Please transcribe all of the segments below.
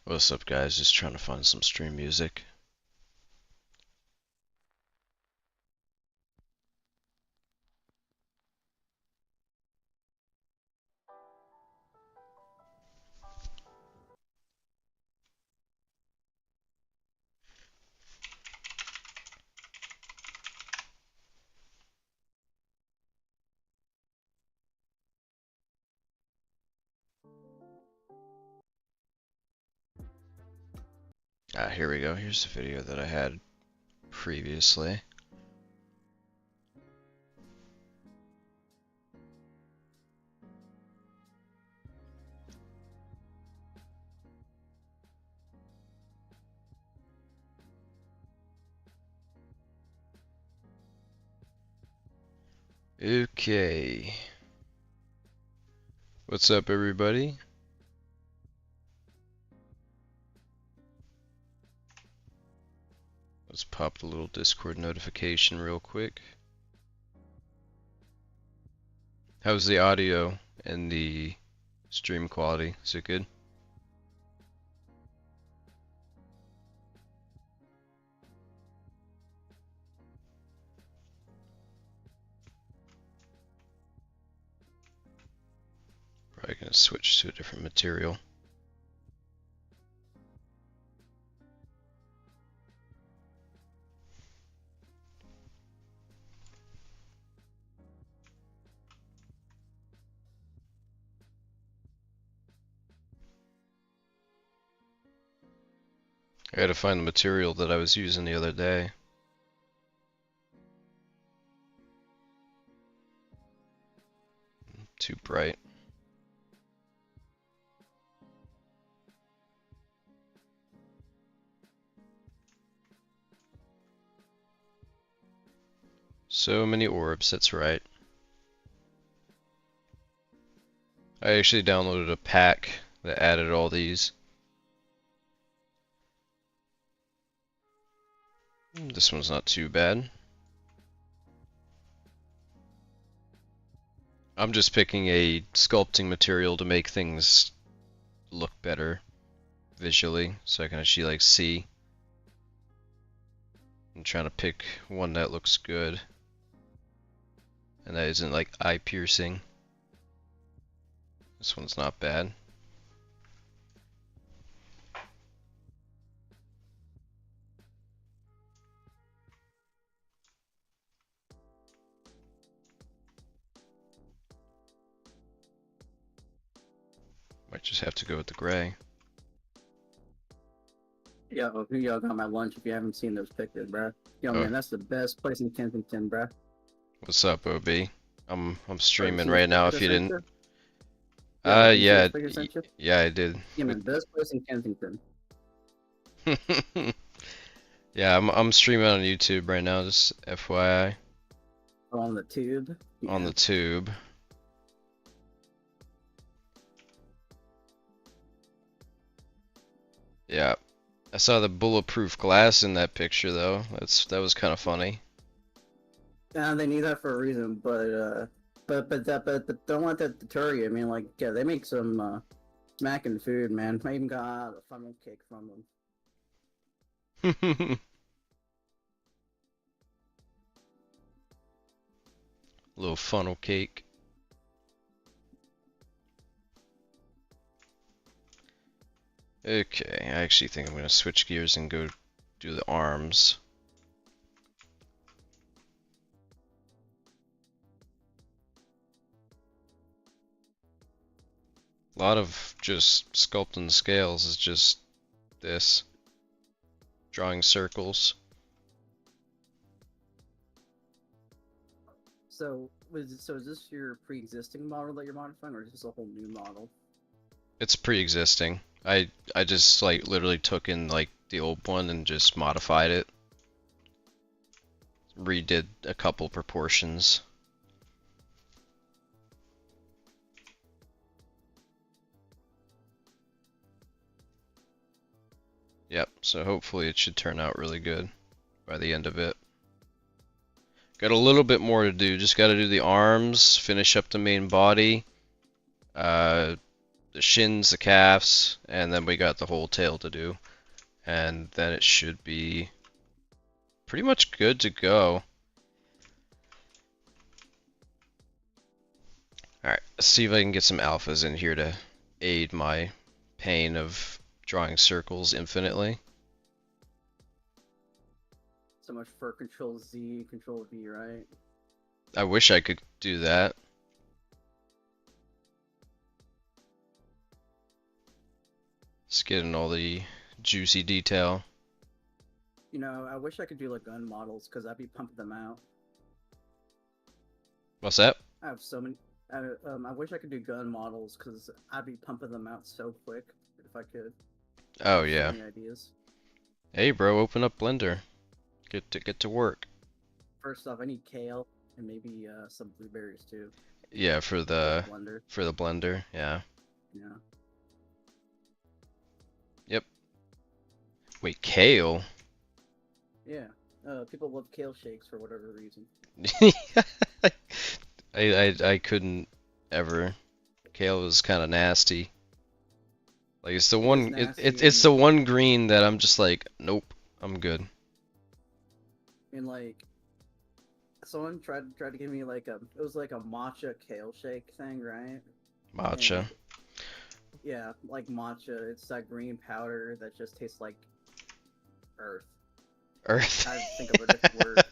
What's up, guys? Just trying to find some stream music. Here we go. Here's the video that I had previously. Okay. What's up, everybody? Let's pop the little Discord notification real quick. How's the audio and the stream quality? Is it good? Probably gonna switch to a different material. I gotta find the material that I was using the other day. Too bright. So many orbs, that's right. I actually downloaded a pack that added all these. This one's not too bad. I'm just picking a sculpting material to make things look better visually, so I can actually like see. I'm trying to pick one that looks good and that isn't like eye piercing. This one's not bad. Might just have to go with the gray. Yo, y'all got my lunch if you haven't seen those pictures, bro. Yo, man, that's the best place in Kensington, bro. What's up, OB? I'm streaming right now if you didn't. Yeah, I did. Yeah, man, best place in Kensington. Yeah, I'm streaming on YouTube right now, just FYI. On the tube? Yeah. On the tube. Yeah. I saw the bulletproof glass in that picture though. That was kind of funny. Yeah, they need that for a reason, but don't let that deter you. I mean, like, yeah, they make some smacking food, man. I even got a funnel cake from them. Little funnel cake. Okay, I actually think I'm gonna switch gears and go do the arms. A lot of just sculpting scales is just this. Drawing circles. So is this your pre-existing model that you're modifying, or is this a whole new model? It's pre-existing. I just like literally took in like the old one and just modified it. Redid a couple proportions. Yep, so hopefully it should turn out really good by the end of it. Got a little bit more to do, just got to do the arms, finish up the main body, the shins, the calves, and then we got the whole tail to do. And then it should be pretty much good to go. Alright, let's see if I can get some alphas in here to aid my pain of drawing circles infinitely. So much for Control Z, Control V, right? I wish I could do that. Let's get in all the juicy detail. You know, I wish I could do like gun models because I'd be pumping them out. What's that? I have so many. I wish I could do gun models because I'd be pumping them out so quick if I could. Oh So yeah. many ideas. Hey bro, open up Blender. Get to work. First off, I need kale and maybe some blueberries too. Yeah, for the Blender. yeah. Yeah. Yep. Wait, kale? Yeah. People love kale shakes for whatever reason. I couldn't ever. Kale is kind of nasty. Like it's the one it's the one green that I'm just like, nope, I'm good. And like, someone tried to give me like it was like a matcha kale shake thing, right? Matcha. And, yeah, like matcha. It's that green powder that just tastes like earth. Earth. I think of a different word.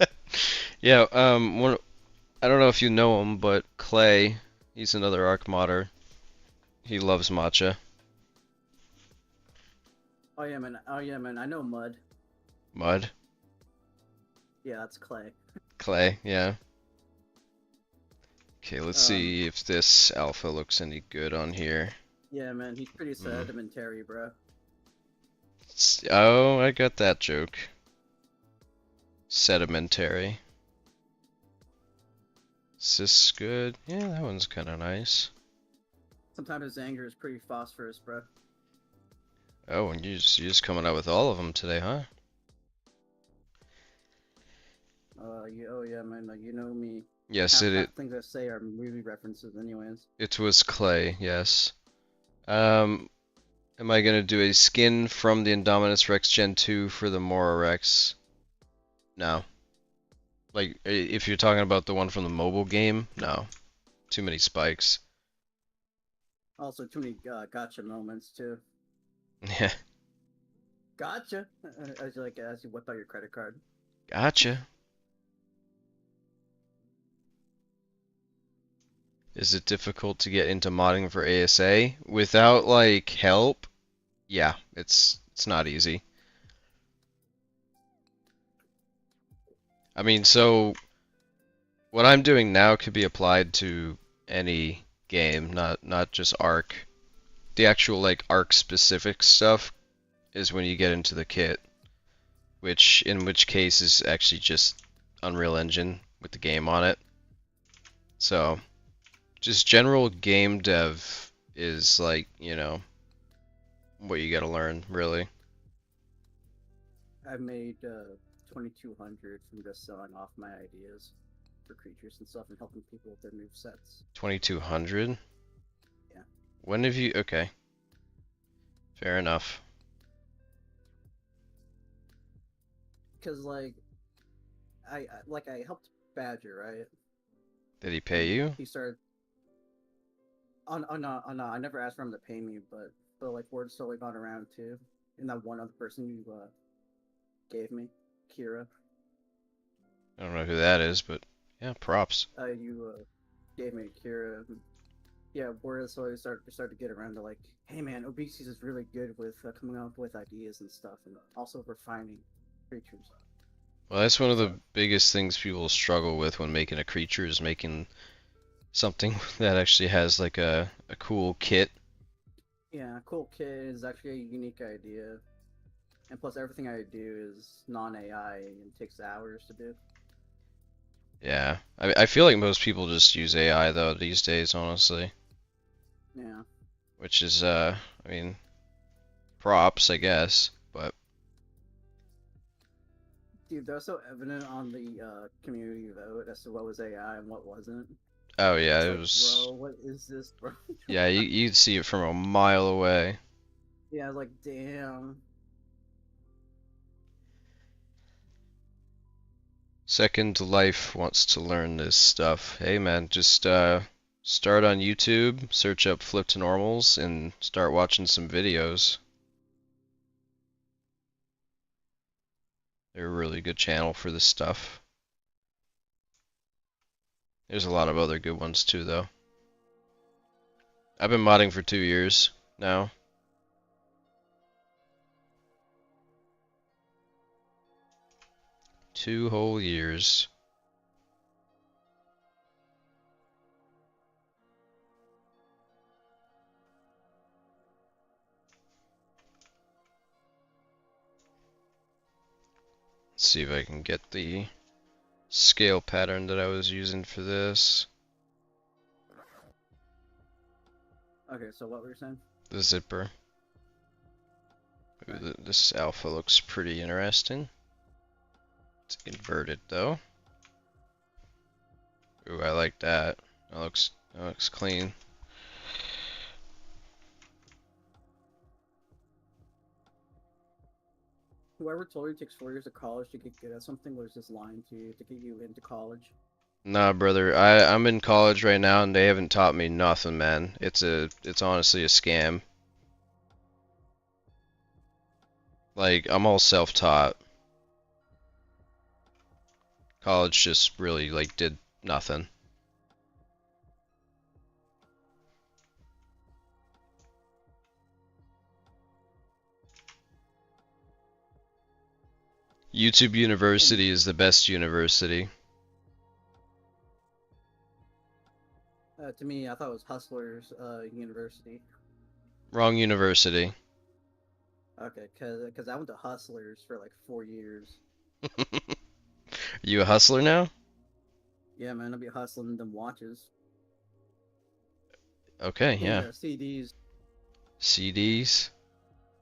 Yeah, I don't know if you know him, but Clay, he's another Arc modder. He loves matcha. Oh yeah, man. I know mud. Mud? Yeah, that's clay. Clay, yeah. Okay, let's see if this alpha looks any good on here. Yeah, man, he's pretty sedimentary, bro. Oh, I got that joke. Sedimentary. Is this good? Yeah, that one's kind of nice. Sometimes his anger is pretty phosphorus, bro. Oh, and you're just coming out with all of them today, huh? Oh yeah, man, you know me. Yes, Half things I say are movie references, anyways. it was Clay, yes. Am I gonna do a skin from the Indominus Rex Gen 2 for the MoroRex? No. Like, if you're talking about the one from the mobile game, no. Too many spikes. Also, too many gotcha moments too. Yeah. Gotcha. As you whip out your credit card. Gotcha. Is it difficult to get into modding for ASA without like help? Yeah, it's not easy. I mean, so what I'm doing now could be applied to any game, not just Arc. The actual like Arc specific stuff is when you get into the kit, in which case is actually just Unreal Engine with the game on it. So, just general game dev is like, you know, what you gotta learn, really. I've made 2,200 from just selling off my ideas for creatures and stuff and helping people with their move sets. 2,200? Yeah. When have you? Okay. Fair enough. Because like, I helped Badger, right? Did he pay you? He started. Oh no! I never asked for him to pay me, but like word slowly got around too. And that one other person you gave me, Kira. I don't know who that is, but yeah, props. You gave me Kira. Yeah, word slowly started to get around to like, hey man, Obesies is really good with coming up with ideas and stuff, and also refining creatures. Well, that's one of the biggest things people struggle with when making a creature is making something that actually has like a cool kit. Yeah, a cool kit is actually a unique idea. And plus everything I do is non-AI and takes hours to do. Yeah, I feel like most people just use AI though these days, honestly. Yeah. Which is, I mean, props, I guess, but... Dude, that's so evident on the community vote as to what was AI and what wasn't. Oh yeah, It's it like, was. bro, what is this, bro? Yeah, you'd see it from a mile away. Yeah, like, damn. Second Life wants to learn this stuff. Hey man, just start on YouTube, search up flip to normals, and start watching some videos. They're a really good channel for this stuff. There's a lot of other good ones too, though. I've been modding for 2 years now. 2 whole years. Let's see if I can get the scale pattern that I was using for this. Okay, so what were you saying? The zipper. Ooh, Okay. this alpha looks pretty interesting. It's inverted though. Ooh, I like that. That looks clean. Whoever told you it takes 4 years of college to get good at something was just lying to you to get you into college. Nah, brother, I'm in college right now and they haven't taught me nothing, man. It's honestly a scam. Like, I'm all self-taught. College just really like did nothing. YouTube And University is the best university. to me, I thought it was Hustlers University. Wrong university. Okay, cause I went to Hustlers for like 4 years. You a hustler now? Yeah, man, I'll be hustling them watches Okay, and yeah. CDs. CDs.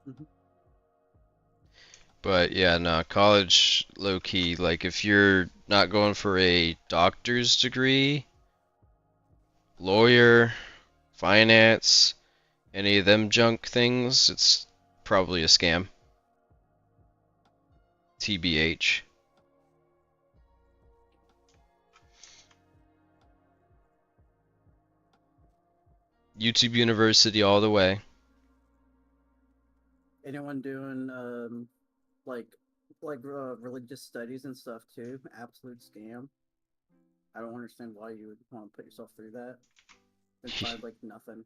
Mhm. But yeah, no, college low key, like if you're not going for a doctor's degree, lawyer, finance, any of them junk things, it's probably a scam. TBH. YouTube University all the way. Anyone doing like religious studies and stuff too? Absolute scam. I don't understand why you would want to put yourself through that and find like nothing.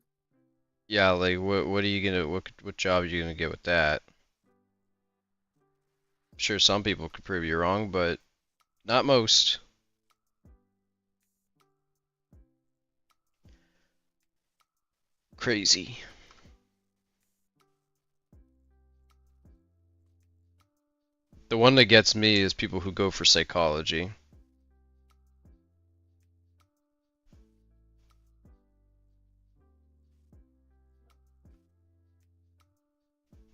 Yeah, like what are you gonna what job are you gonna get with that? I'm sure some people could prove you wrong, but not most. Crazy. The one that gets me is people who go for psychology.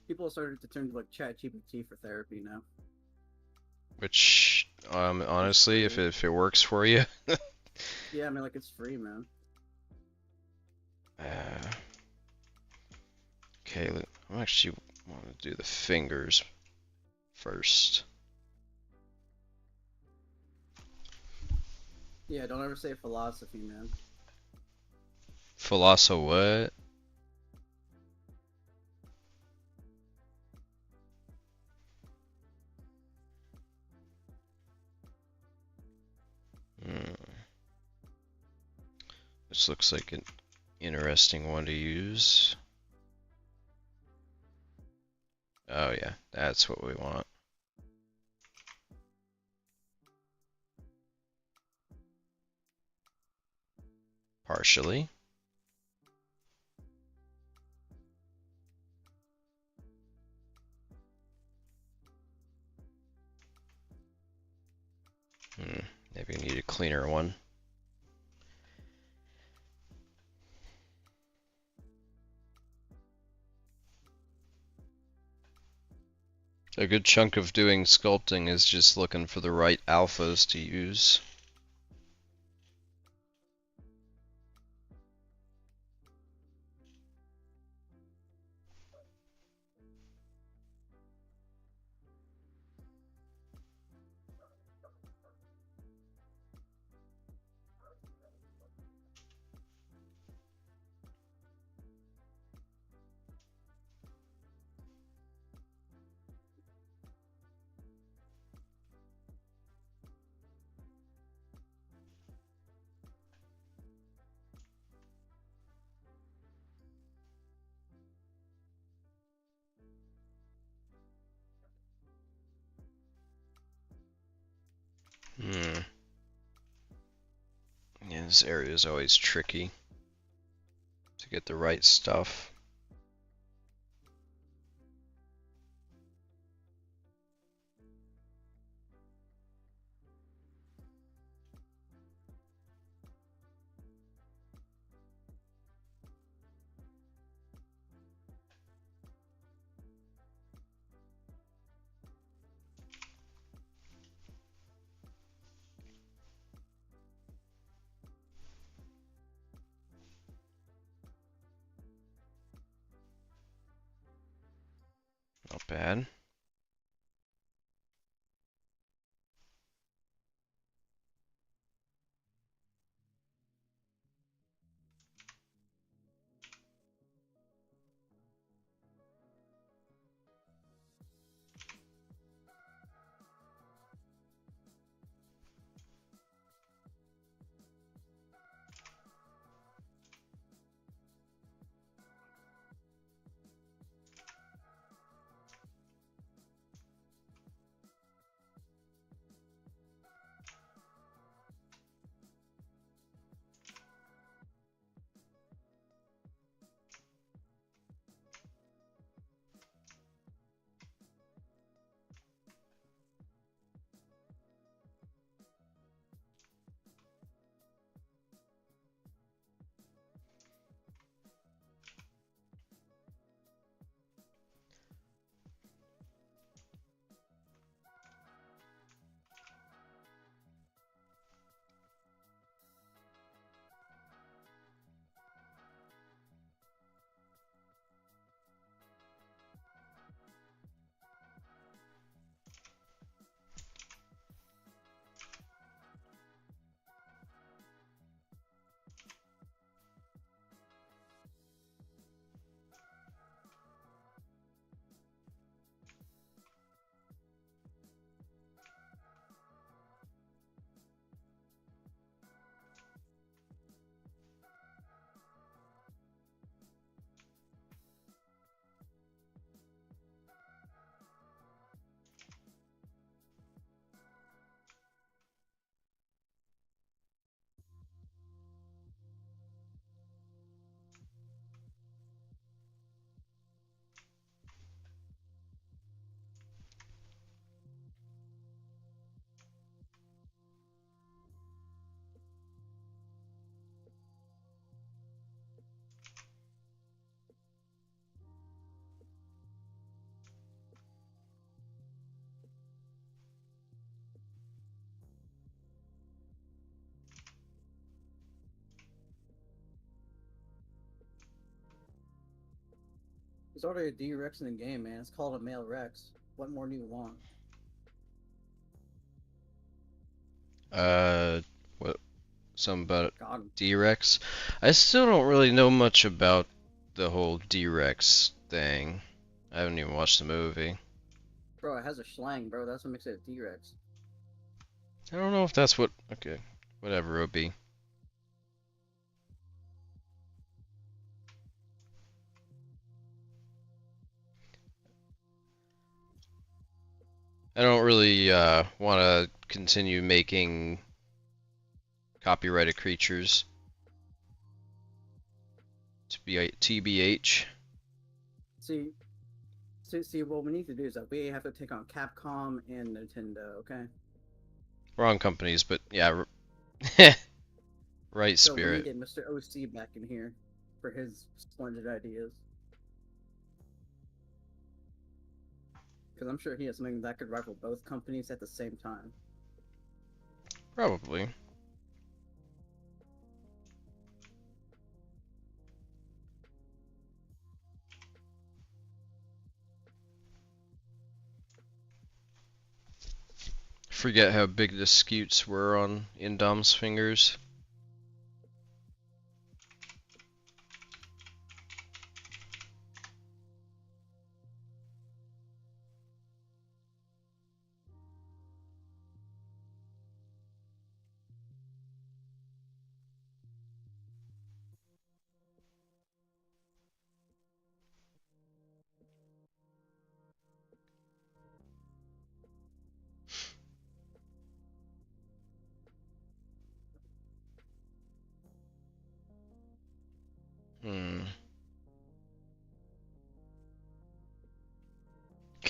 People started to turn to like ChatGPT for therapy now. Which, It's honestly, if free. if it works for you, Yeah, I mean like it's free, man. uh, okay. I actually want to do the fingers first. Yeah, don't ever say philosophy, man. Philosophy what? Hmm. This looks like an interesting one to use. Oh yeah, that's what we want. Partially. Maybe we need a cleaner one. A good chunk of doing sculpting is just looking for the right alphas to use. This area is always tricky to get the right stuff. Not bad. There's already a D-Rex in the game, man. It's called a male Rex. What more do you want? What? Something about God, D-Rex? I still don't really know much about the whole D-Rex thing. I haven't even watched the movie. bro, it has a schlang, bro. That's what makes it a D-Rex. I don't know if that's what. Okay, whatever it would be. I don't really want to continue making copyrighted creatures. TBH. See, see, what we need to do is that we have to take on Capcom and Nintendo, okay? Wrong companies, but yeah, right So we need spirit. to get Mr. OC back in here for his splendid ideas. Because I'm sure he has something that could rival both companies at the same time. Probably. Forget how big the scutes were on Indom's fingers.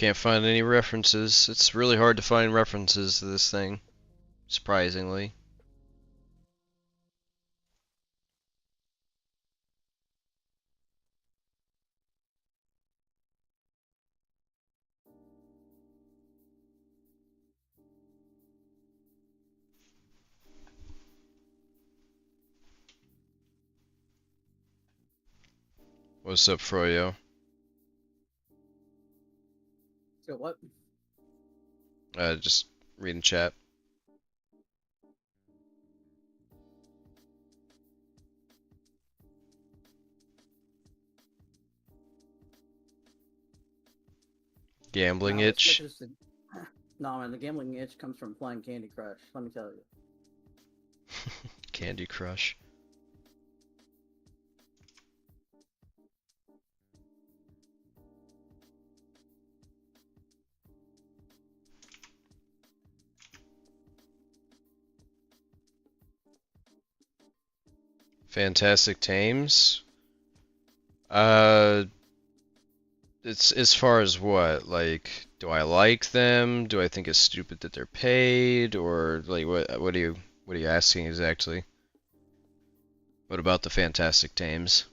can't find any references. It's really hard to find references to this thing, surprisingly. What's up, Froyo? So what? Just reading chat. Gambling Nah, this itch. is the. Nah, man, the gambling itch comes from playing Candy Crush. Let me tell you. Candy Crush. Fantastic Tames. Uh, it's as far as what? Like, do I like them? Do I think it's stupid that they're paid? Or like, what are you asking exactly? What about the Fantastic Tames?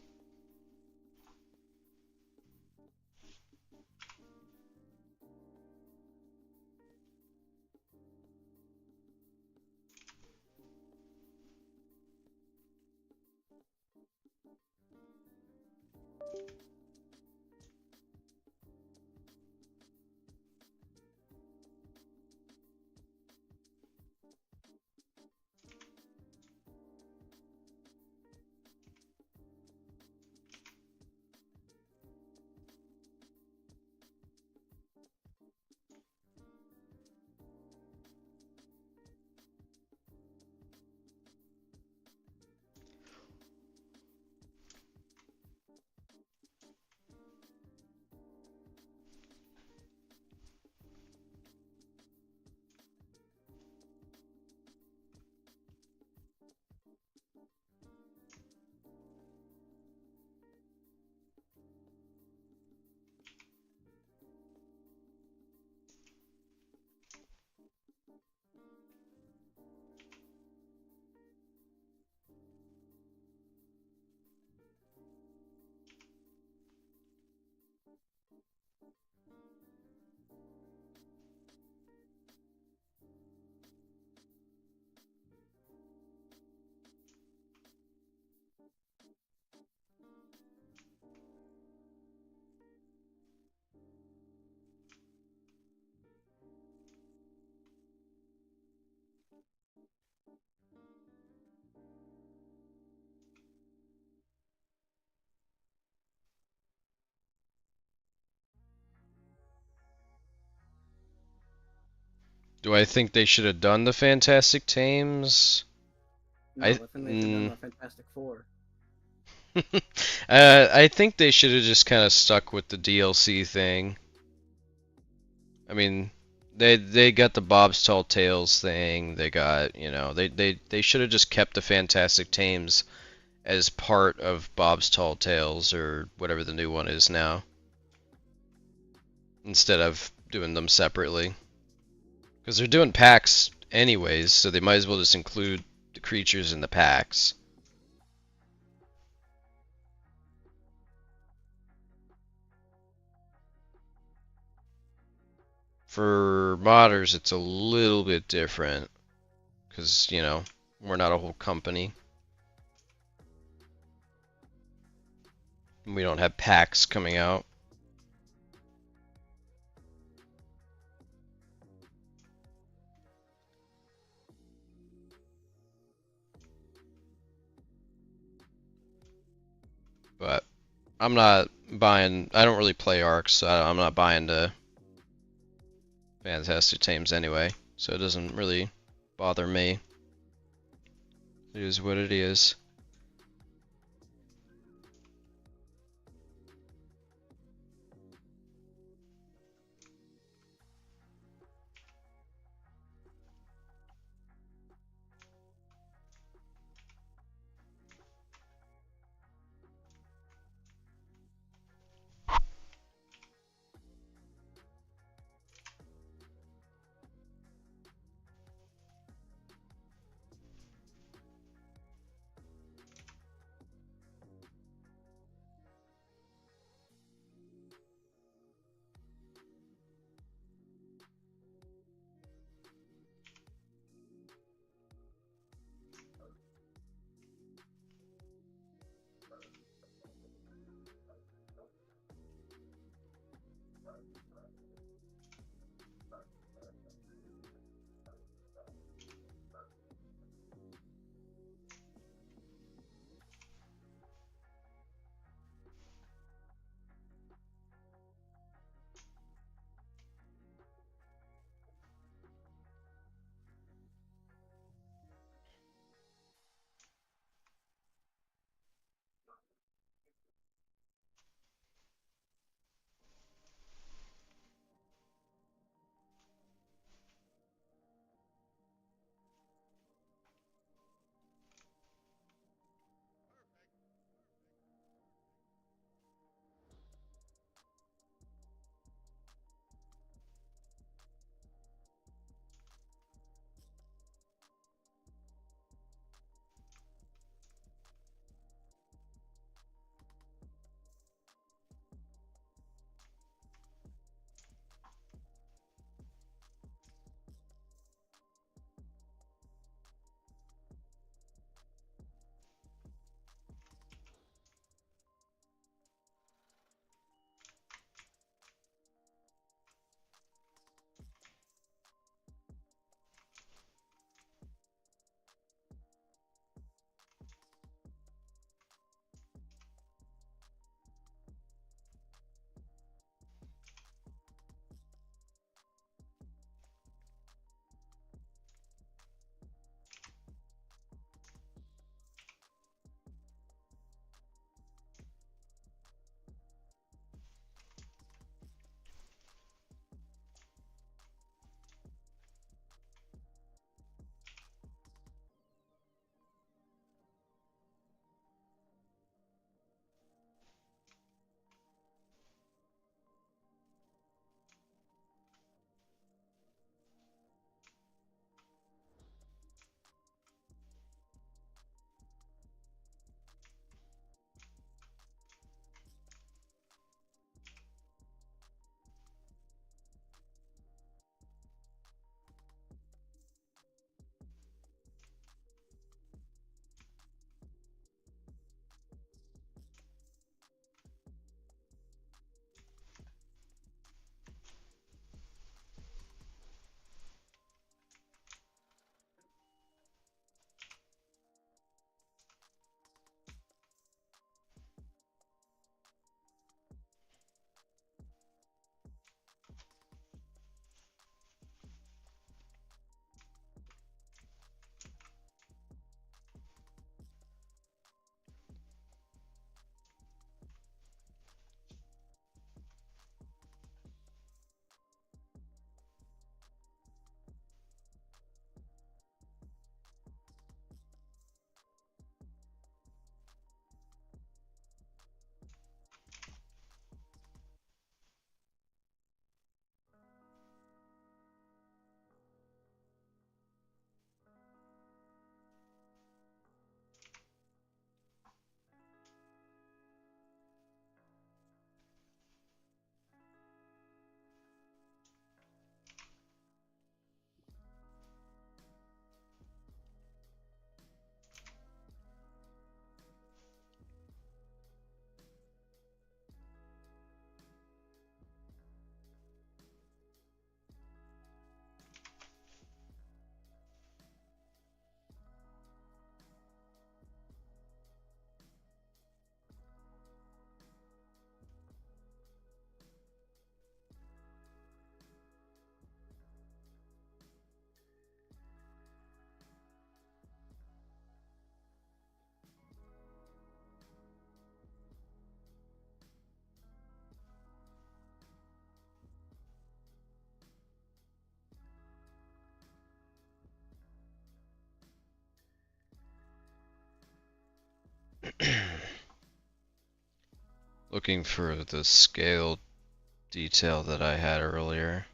Do I think they should have done the Fantastic Tames? No, I I think they should have done mm, the Fantastic Four. I think they should have just kind of stuck with the DLC thing. I mean, they got the Bob's Tall Tales thing. They got, they should have just kept the Fantastic Tames as part of Bob's Tall Tales or whatever the new one is now, instead of doing them separately. Because they're doing packs anyways, so they might as well just include the creatures in the packs. For modders, it's a little bit different because, we're not a whole company. We don't have packs coming out. But I'm not buying. I don't really play arcs, so I'm not buying the Fantastic Tames anyway. So it doesn't really bother me. It is what it is. Looking for the scale detail that I had earlier.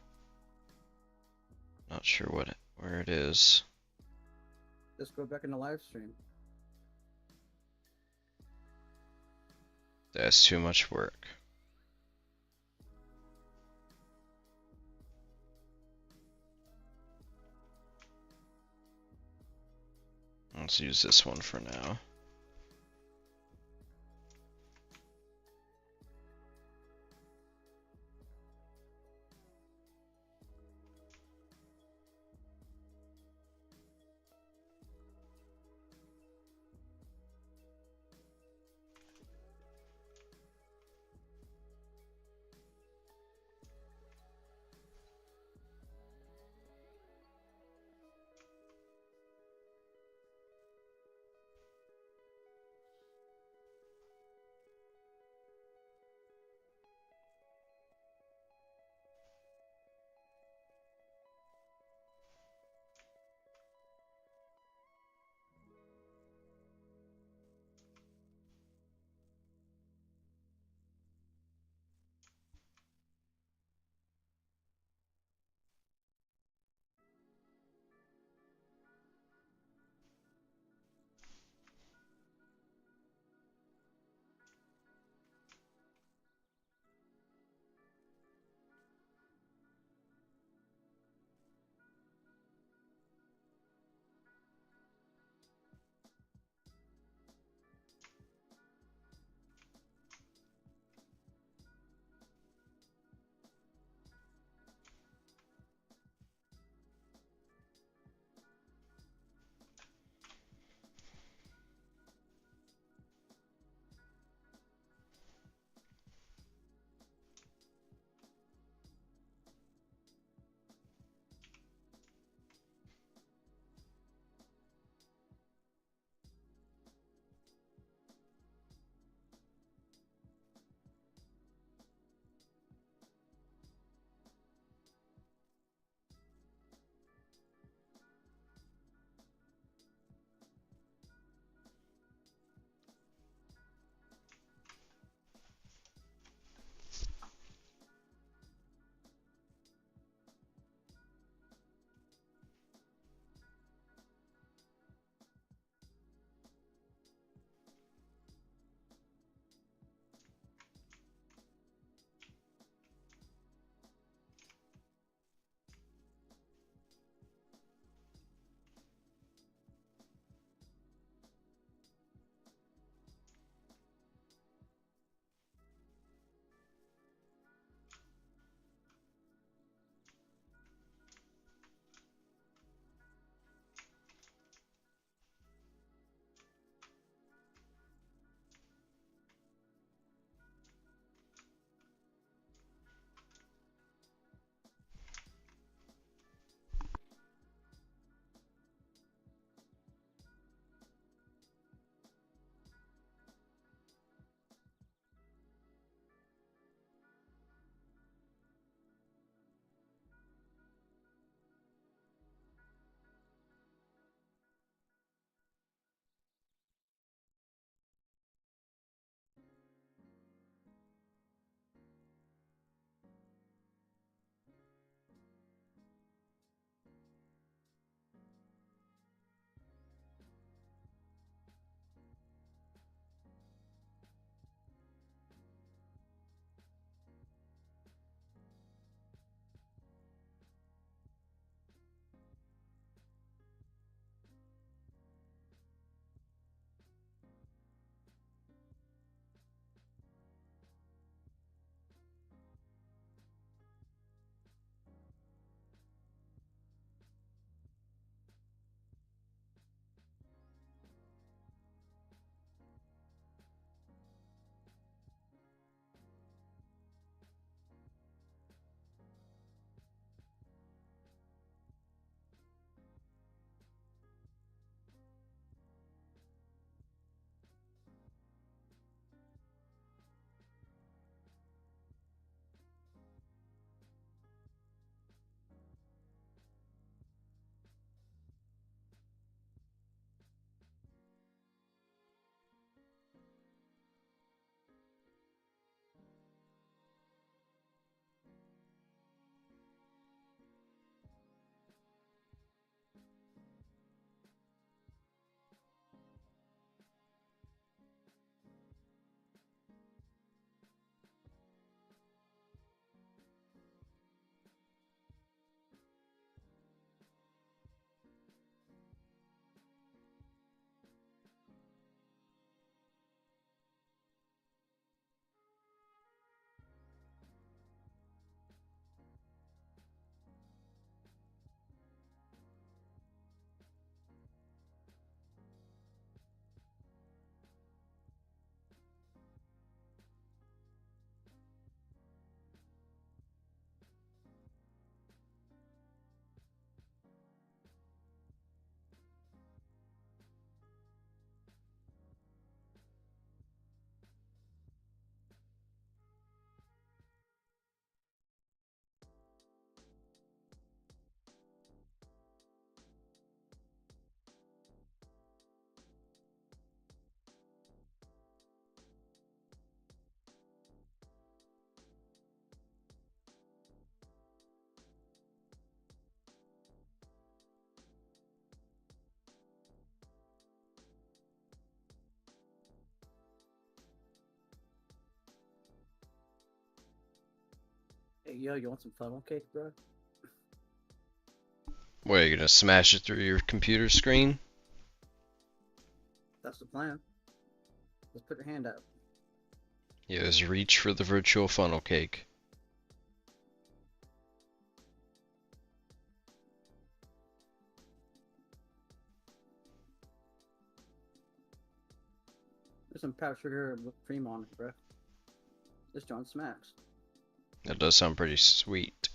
Not sure where it is. Just go back in the live stream. That's too much work. Let's use this one for now. Hey, yo, you want some funnel cake, bro? What, are you gonna smash it through your computer screen? That's the plan. Let's put your hand out. Yes, reach for the virtual funnel cake. There's some powdered sugar and whipped cream on it, bro. This joint smacks. That does sound pretty sweet.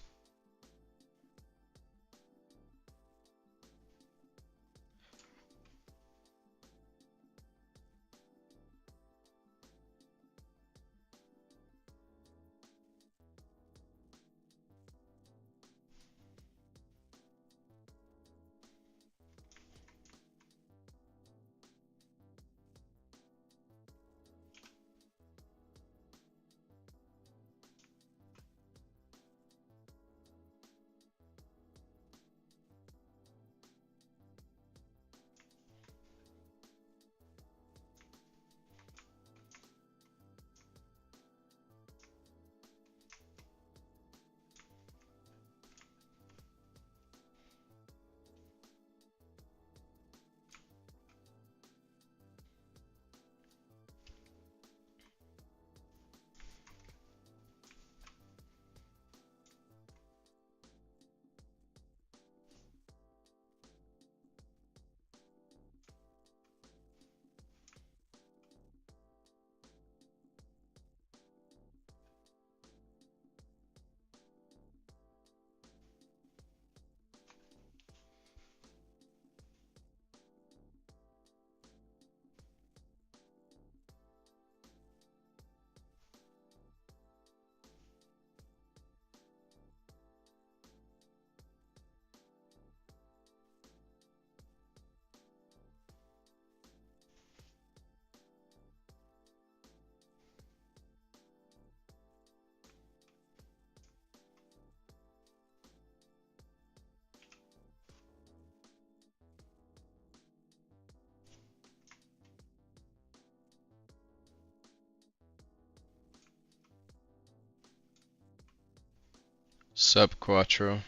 Sup, Quattro?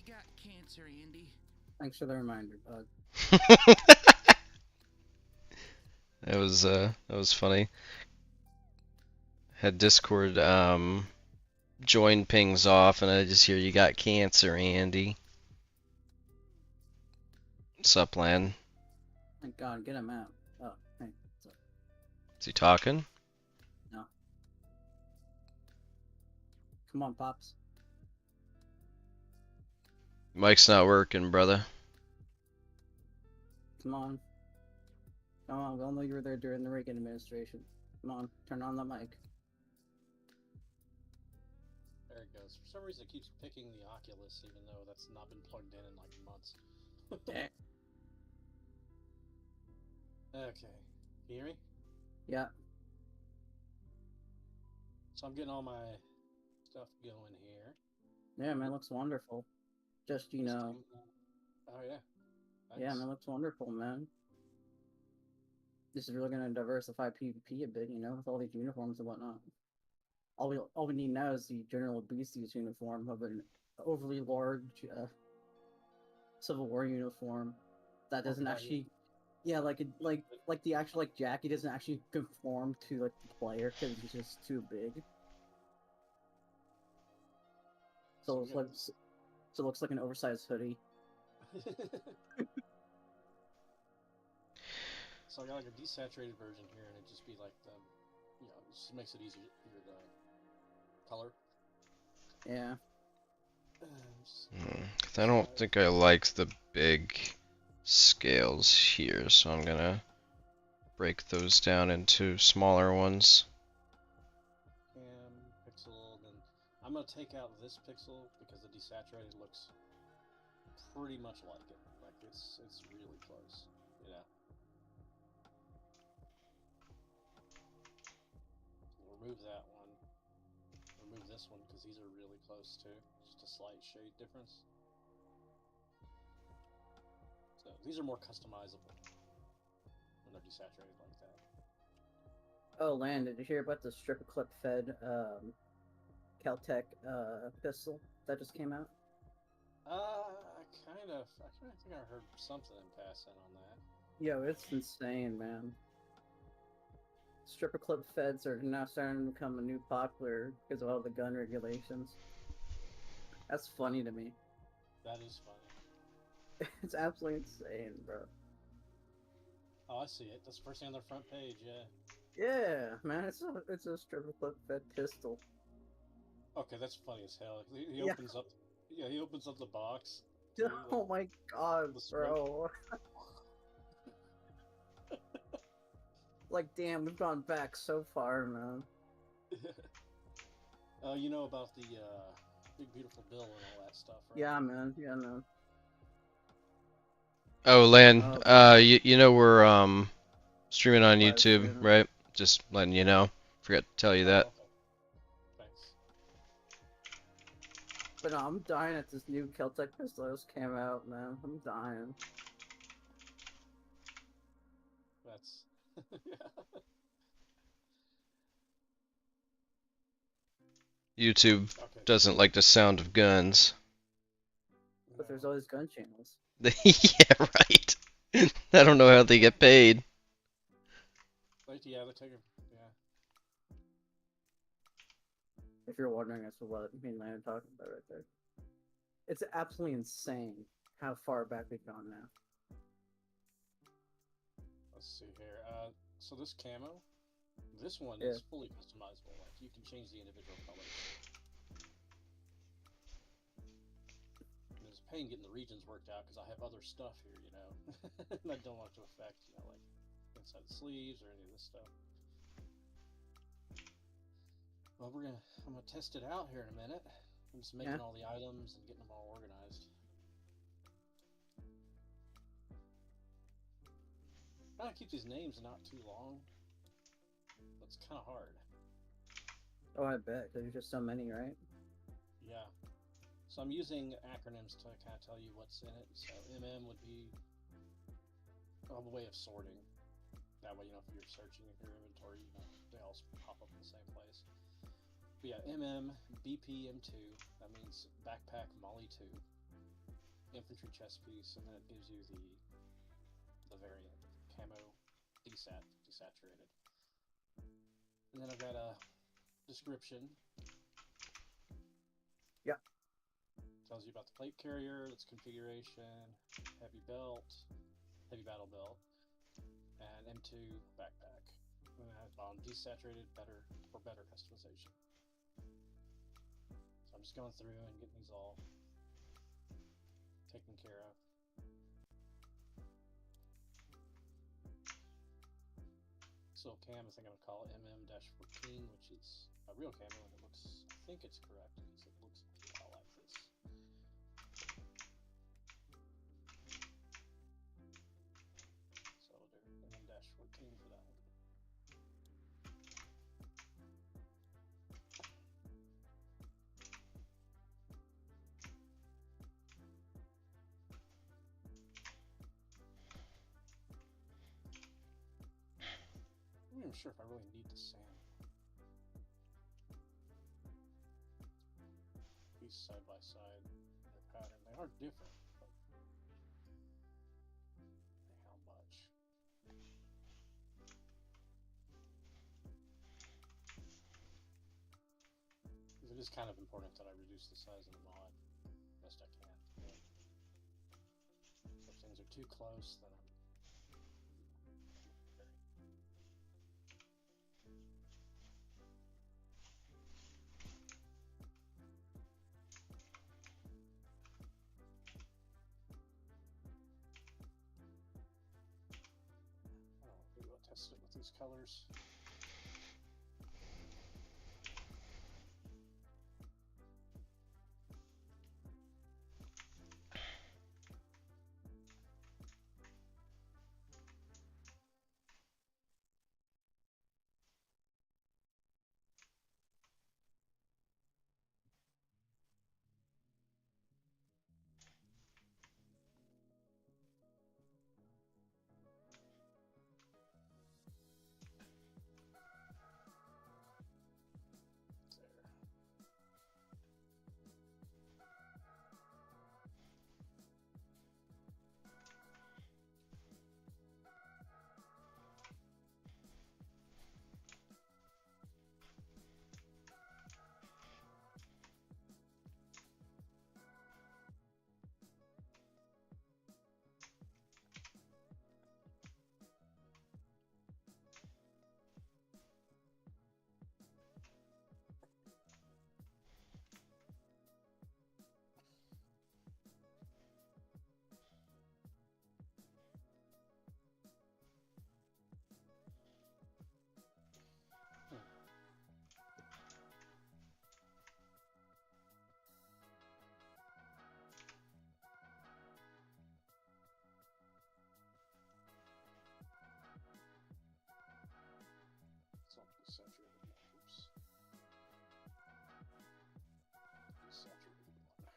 got cancer, Andy. Thanks for the reminder, bud. That was funny. Had Discord join pings off, and I just hear you got cancer, Andy. Sup, Lan? Thank God, get him out. Oh, hey. Sorry. Is he talking? No. Come on, Pops. Mic's not working, brother. Come on. Come on, we all know you were there during the Reagan administration. Come on, turn on the mic. There it goes. For some reason, it keeps picking the Oculus, even though that's not been plugged in like months. Eh. Okay. Can you hear me? Yeah. So I'm getting all my stuff going here. Yeah, man, looks wonderful. Just, you know. Oh, yeah. Nice. Yeah, man, looks wonderful, man. This is really going to diversify PvP a bit, you know, with all these uniforms and whatnot. All we need now is the General Beasties uniform of an overly large Civil War uniform that doesn't actually, yeah, like the actual jacket doesn't actually conform to the player because it's just too big. So it looks like an oversized hoodie. So I got a desaturated version here, and it just be like the, it just makes it easier to color. Yeah. I don't think I like the big scales here, so I'm gonna break those down into smaller ones. Pixel, then I'm gonna take out this pixel because the desaturated looks pretty much like it. Like it's really close. Yeah. Remove that one. Remove this one because these are really close too. Just a slight shade difference. So these are more customizable when they're desaturated like that. Oh, Lan, did you hear about the strip clip fed Caltech pistol that just came out? I think I heard something in passing on that. Yo, it's insane, man. Stripper clip feds are now starting to become a new popular because of all the gun regulations. That's funny to me. That is funny. It's absolutely insane, bro. Oh, I see it. That's the first thing on the front page, yeah. Yeah, man, it's a stripper clip fed pistol. Okay, that's funny as hell. He Yeah. opens up. Yeah, he opens up the box. Oh my god, bro. Like, damn, we've gone back so far, man. You know about the Big Beautiful Bill and all that stuff, right? Yeah, man. Yeah, man. Oh, Lan, you know we're streaming on Live YouTube, streaming. right? Just letting you know. Forgot to tell you that. Okay. Thanks. But no, I'm dying at this new Caltech pistol that just came out, man. I'm dying. That's YouTube doesn't like the sound of guns. But there's always gun channels. Yeah, right. I don't know how they get paid. Yeah, they're taking. Yeah. If you're wondering as to what me and Lan are talking about right there. It's absolutely insane how far back we've gone now. Let's see here. So this camo, this one Yeah. is fully customizable. Like you can change the individual colors. And it's a pain getting the regions worked out because I have other stuff here, you know, and I don't want it to affect, like inside the sleeves or any of this stuff. Well, I'm gonna test it out here in a minute. I'm just making all the items and getting them all organized. Trying to keep these names not too long. That's kind of hard. Oh, I bet, because there's just so many, right? Yeah. So I'm using acronyms to kind of tell you what's in it. So MM would be a way of sorting. That way, if you're searching in your inventory, they all pop up in the same place. But yeah, MM, BP M2, that means Backpack Molly 2. infantry chest piece, and then it gives you the variant camo desaturated. And then I've got a description. Yeah. Tells you about the plate carrier, its configuration, heavy belt, heavy battle belt, and M2 backpack. And on desaturated for better customization. So I'm just going through and getting these all taken care of. So cam, I think I'm gonna call it MM-14, which is a real camo, and it looks, I think it's correct, because it looks a lot like this. So we'll do MM-14 for that one. I'm not even sure if I really need to sand these side by side in their pattern. They are different, but how much? Because it is kind of important that I reduce the size of the mod best I can. So if things are too close, then I'm maybe I'll test it with these colors. So desaturated oops. Desaturated one.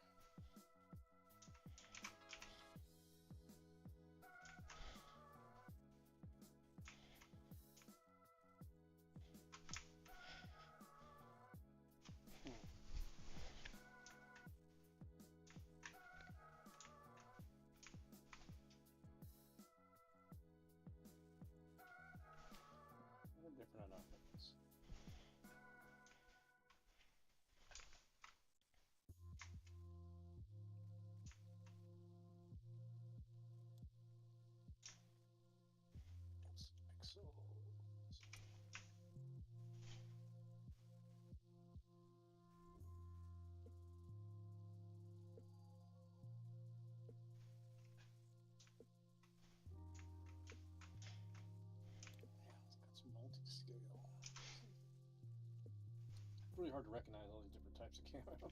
Different enough, I guess. Pixels. Multi-scale. Really hard to recognize all these different types of camo.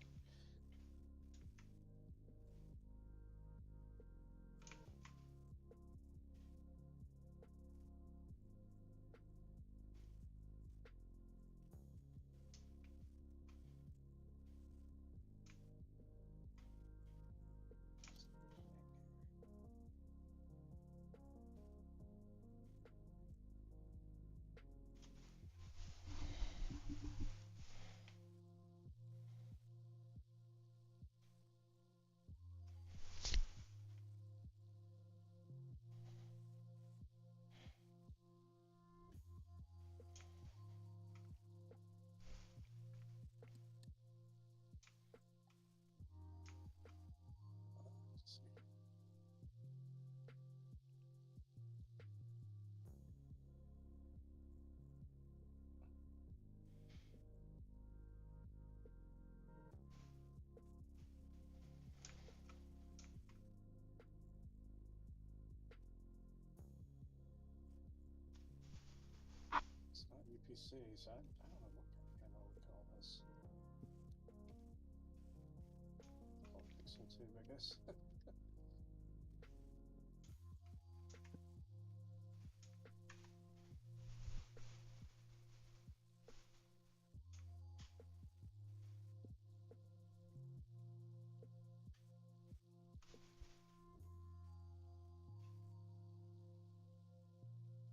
PC, so I don't know what kind of camera we call this. Called Pixel Tube, I guess.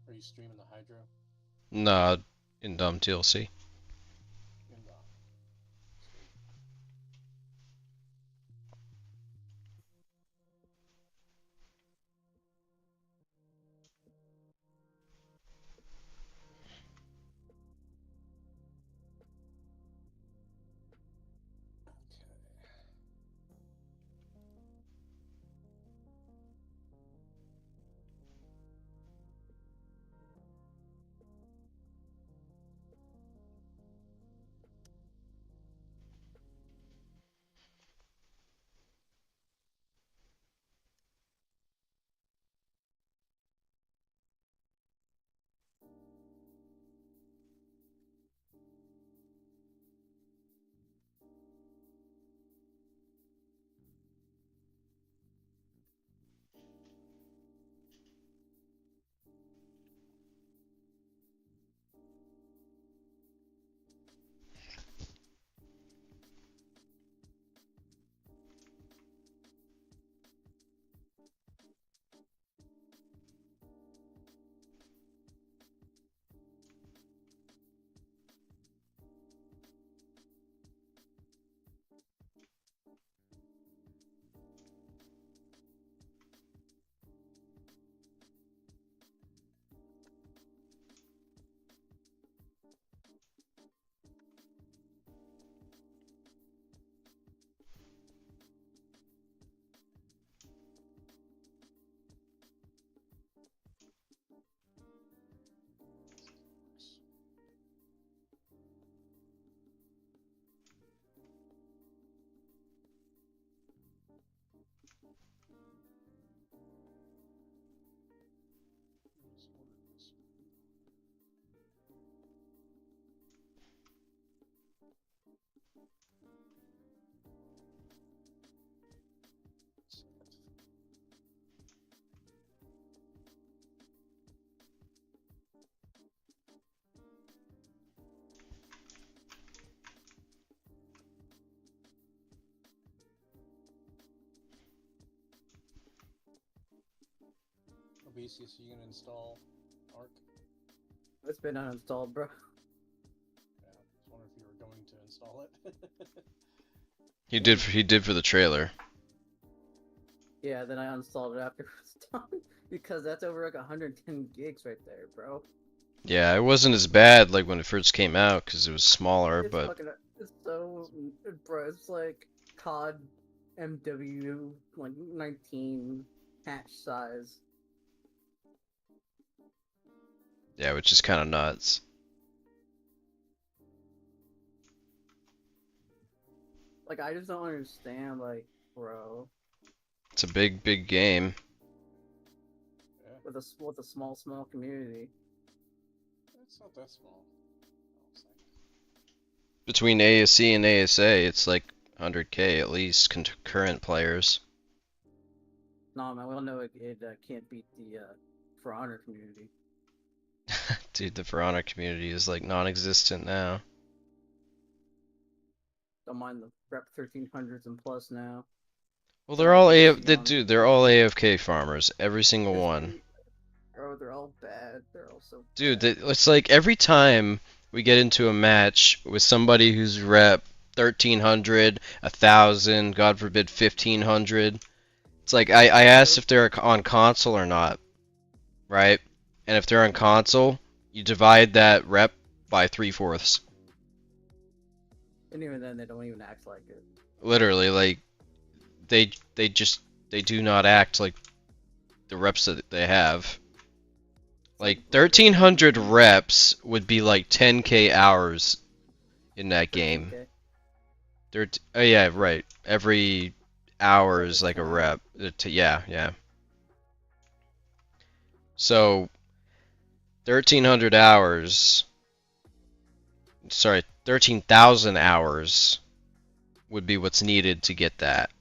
Are you streaming the Hydro? Nah, in TLC. In the... Sweet. Okay. Let's order this. Obesius, are you gonna install Arc? It's been uninstalled, bro. Yeah, I was wondering if you were going to install it. He did for the trailer. Yeah, then I uninstalled it after it's done because that's over like 110 gigs right there, bro. Yeah, it wasn't as bad like when it first came out because it was smaller, It's but fucking, it's so, bro. It's like COD MW like 19 patch size. yeah, which is kind of nuts. Like I just don't understand, like, bro, It's a big game. Yeah, with a small community. it's not that small. I don't think. Between ASC and ASA, it's like 100K at least concurrent players. No, man, we all know it can't beat the For Honor community. Dude, the For Honor community is like non-existent now. Don't mind the Rep 1300s and plus now. Well, they're all Dude, they're all AFK farmers, every single one. Bro, they're all bad. They're all so Dude, bad. it's like every time we get into a match with somebody who's rep 1300, 1000, God forbid 1500, it's like I asked if they're on console or not, right? And if they're on console, you divide that rep by 3/4. And even then, they don't even act like it. Literally, like they do not act like the reps that they have. Like 1300 reps would be like 10k hours in that game. 13K. Oh yeah, right. Every hour is like a rep. Yeah. So 1300 hours sorry, 13,000 hours would be what's needed to get that.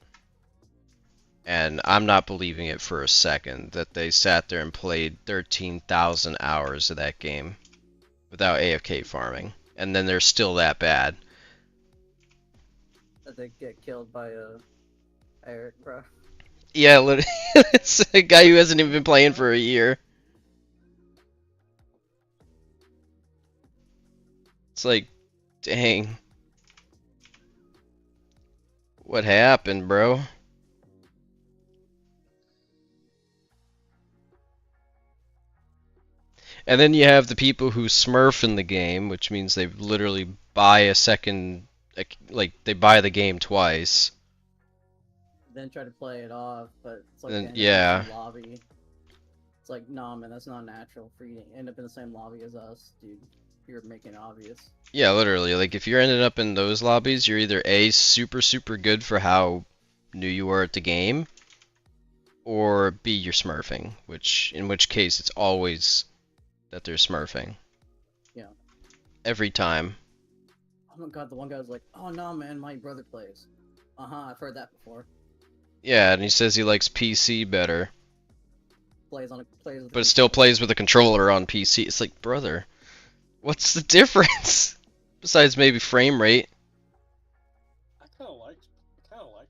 And I'm not believing it for a second that they sat there and played 13,000 hours of that game without AFK farming, and then they're still that bad. That they get killed by Eric, bro. Yeah, it's a guy who hasn't even been playing for a year. It's like, dang. What happened, bro? And then you have the people who smurf in the game, which means they literally buy a second, like they buy the game twice. Then try to play it off, but it's like And they end up in yeah, the same lobby. It's like, nah, man, that's not natural for you to end up in the same lobby as us, dude. You're making it obvious. yeah, literally. Like if you're ending up in those lobbies, you're either A, super good for how new you are at the game, or B, you're smurfing, in which case it's always that they're smurfing. Yeah. Every time. Oh my god, the one guy was like, oh no, man, my brother plays. I've heard that before. Yeah, and he says he likes PC better, Plays with but it still plays with a controller on PC. It's like, brother, what's the difference? Besides maybe frame rate. I kind of liked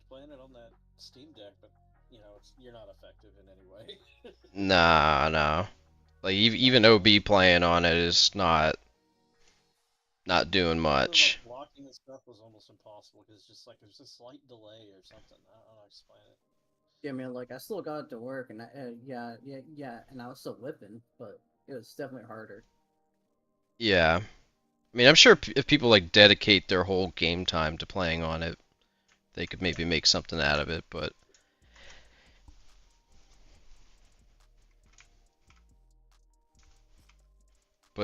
playing it on that Steam Deck, but you know, you're not effective in any way. Nah, no. Like even OB playing on it is not doing much. Like, blocking and stuff was almost impossible because it's just like there's a slight delay or something. I don't know how to explain it. Yeah, man, like I still got it to work, and yeah, and I was still whipping, but it was definitely harder. Yeah. I mean, I'm sure if people like dedicate their whole game time to playing on it, they could maybe make something out of it, but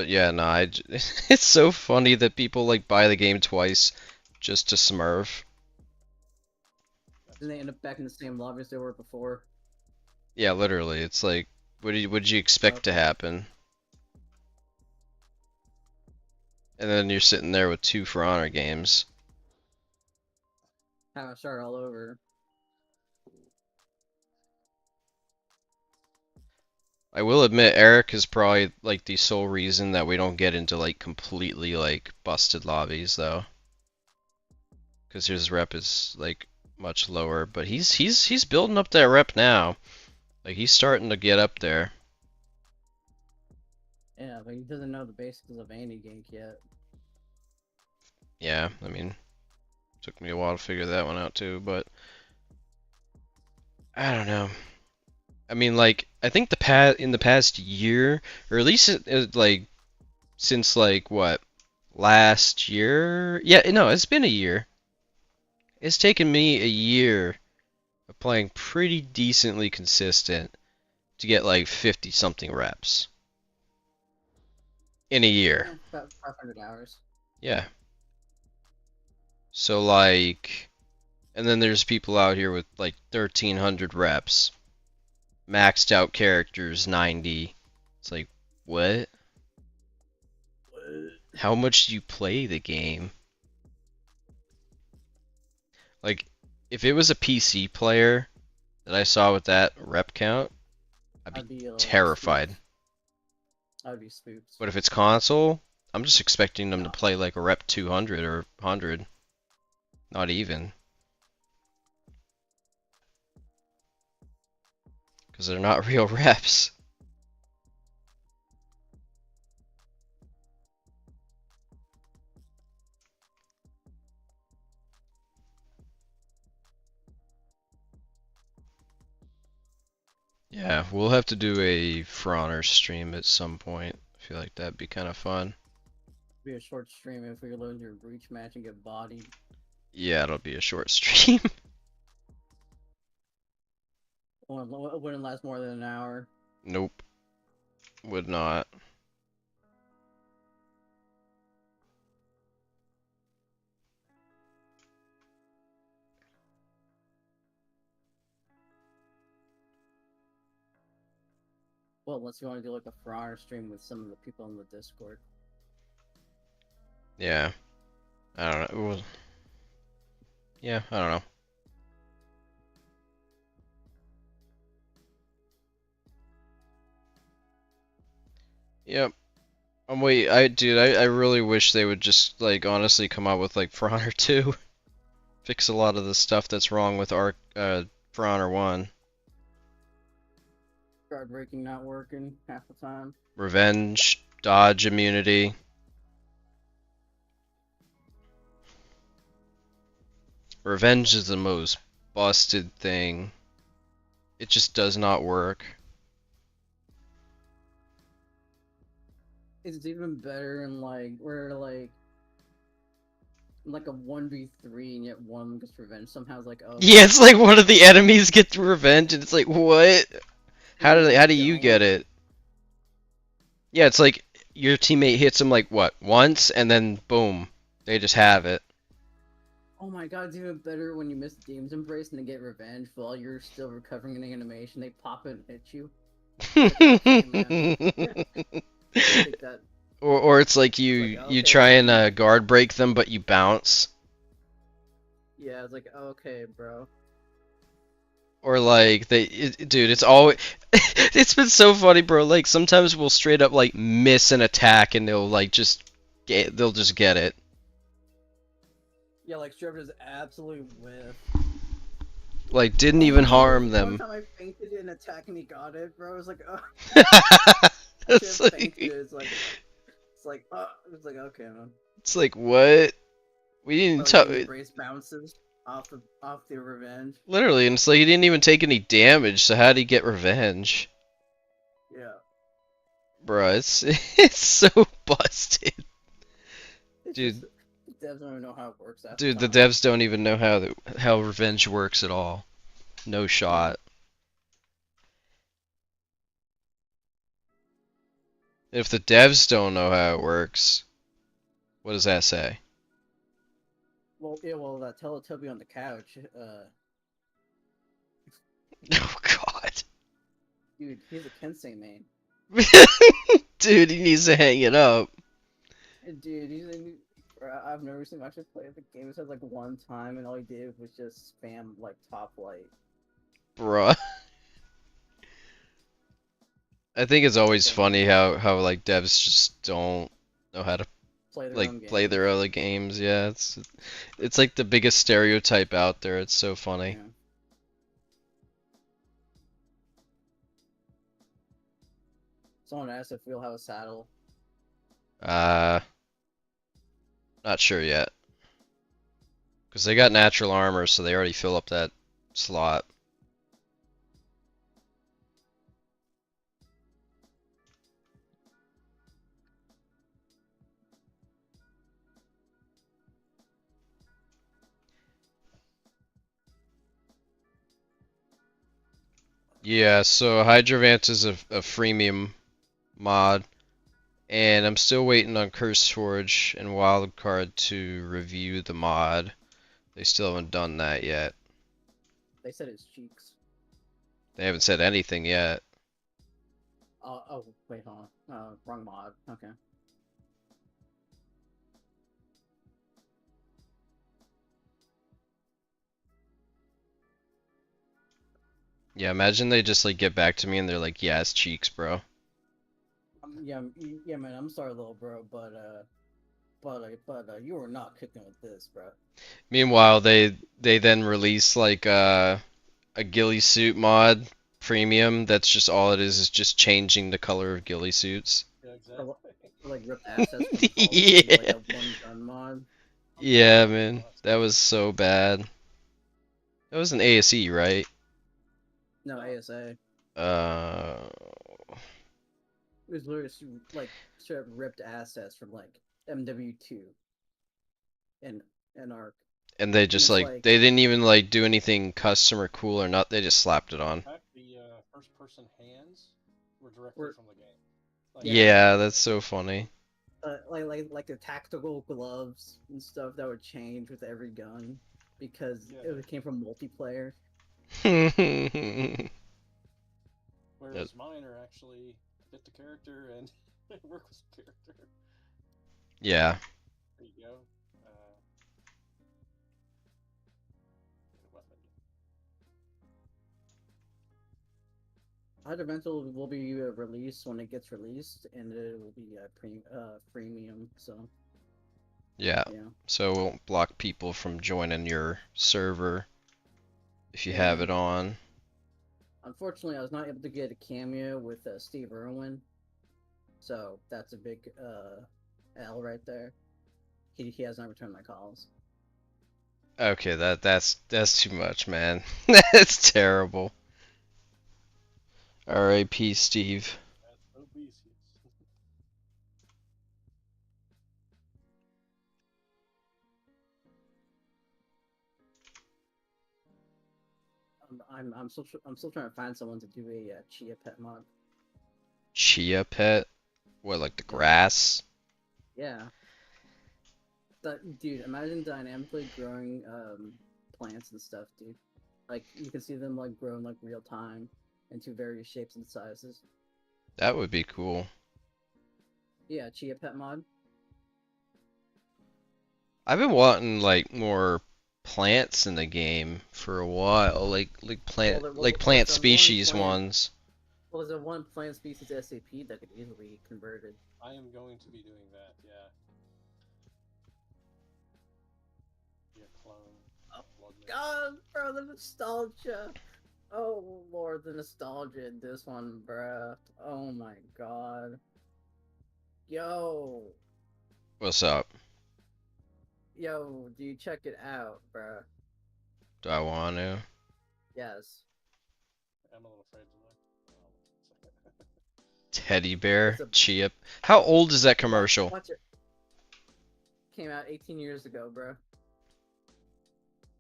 yeah, no, it's so funny that people like buy the game twice just to smurf. Then they end up back in the same lobby as they were before. Yeah, literally. It's like, what did you expect to happen? And then you're sitting there with 2 For Honor games. Have to start all over. I will admit Eric is probably like the sole reason that we don't get into like completely like busted lobbies though. Cuz his rep is like much lower, but he's building up that rep now. Like he's starting to get up there. Yeah, but he doesn't know the basics of anti-gank yet. Yeah, I mean, took me a while to figure that one out too, but I don't know. I mean, like I think in the past year, or at least like since like what last year? Yeah, no, it's been a year. It's taken me a year of playing pretty decently consistent to get like 50 something reps in a year. About 500 hours. Yeah. So like, and then there's people out here with like 1300 reps, maxed out characters 90. It's like, what? How much do you play the game? Like, if it was a PC player that I saw with that rep count, I'd be terrified. Spooked. I'd be spooked. But if it's console, I'm just expecting them to play like a rep 200 or 100. Not even. Because they're not real reps. Yeah, we'll have to do a For Honor stream at some point. I feel like that'd be kind of fun. Be a short stream if we lose your breach match and get bodied. Yeah, it'll be a short stream. Wouldn't last more than an hour. Nope. Would not. Well, unless you want to do like a For Honor stream with some of the people on the Discord. Yeah. I don't know. Well, yeah, I don't know. Yep. I really wish they would just like honestly come out with like For Honor 2, fix a lot of the stuff that's wrong with For Honor 1. Guard breaking not working half the time. Revenge, dodge immunity. Revenge is the most busted thing. It just does not work. It's even better in like where like a 1v3 and yet one gets revenge somehow. It's like, oh, Yeah, it's like one of the enemies get revenge, and it's like, what? How do you get don't. it? Yeah, it's like your teammate hits him like what, once, and then boom, they just have it. Oh my god, it's even better when you miss Demon's Embrace and they get revenge while you're still recovering in animation. They pop it and hit you. Like, okay, man. Take that. Or it's like It's you like, you okay, try man. and guard break them, but you bounce. Yeah, it's like, okay, bro. Or like dude, it's always it's been so funny, bro. Like sometimes we'll straight up like miss an attack and they'll just get it. Yeah, like Trevor just absolutely whiff. Like didn't Oh even my god, harm one them. time I fainted an attack and he got it, bro. I was like, oh, I should It's have fainted. like, It's like, okay, man. it's like what? We didn't Oh, the t embrace bounces off the revenge. literally, and it's like he didn't even take any damage, so how'd he get revenge? Yeah. Bruh, it's so busted. It's Dude. just, the devs don't even know how it works after Dude, the time. devs don't even know how revenge works at all. No shot. If the devs don't know how it works, what does that say? Well, yeah, well, that Teletubby on the couch, Oh god. dude, he's a Kensei main. Dude, he needs to hang it up. Dude, I've never seen him actually play the game. He said like one time, and all he did was just spam like top light. Bruh. I think it's always funny how like devs just don't know how to Play their own like play game. their other games. Yeah, it's like the biggest stereotype out there. It's so funny. Yeah. Someone asked if we'll have a saddle. Not sure yet. Because they got natural armor, so they already fill up that slot. Yeah, so Hydravant is a freemium mod, and I'm still waiting on CurseForge and Wildcard to review the mod. They still haven't done that yet. They said it's cheeks. They haven't said anything yet. Oh, wait, hold on. Wrong mod. Okay. Yeah, imagine they just like get back to me and they're like, "Yeah, it's cheeks, bro." Yeah, man. I'm sorry, little bro, but you were not cooking with this, bro. Meanwhile, they then release like a ghillie suit mod premium. That's just all it is just changing the color of ghillie suits. Yeah, exactly. Or like ripped assets from Call of Duty, like a one gun mod. Yeah, man, that was so bad. That was an ASE, right? No, ASA. Uh, It was literally like straight up ripped assets from like MW2 and Arc. and they just it's like like- they didn't even like do anything custom or cool or not. They just slapped it In on. fact, the first-person hands were directly Were- from the game. Like, Yeah, that's so funny. Like the tactical gloves and stuff that would change with every gun because Yeah. it came from multiplayer. Whereas mine are actually fit the character and work with the character. Yeah. Pretty Hydroventil will be released when it gets released, and it will be premium. So Yeah, yeah, so it won't block people from joining your server if you have yeah. it on. Unfortunately, I was not able to get a cameo with Steve Irwin, so that's a big L right there. He has not returned my calls. Okay, that's too much, man. That's terrible. R.I.P. Steve. That's obesius. I'm still trying to find someone to do a chia pet mod. Chia pet? What, like the Yeah, grass? yeah. Dude, imagine dynamically growing plants and stuff, dude. Like you can see them like grow in like real time into various shapes and sizes. That would be cool. Yeah, chia pet mod. I've been wanting like more plants in the game for a while, like plant There's one species plant. ones. Well, there's a one plant species SAP that could easily be converted. I am going to be doing that. Yeah. Be a clone. Oh Blood mix. God, bro, the nostalgia. Oh Lord, the nostalgia in this one, bruh. Oh my God. Yo, What's up? yo, dude, check it out, bruh. Do I want to? Yes, I'm a little afraid to look. Teddy it's bear? a Chia. How old is that commercial? watch it. Came out 18 years ago, bruh.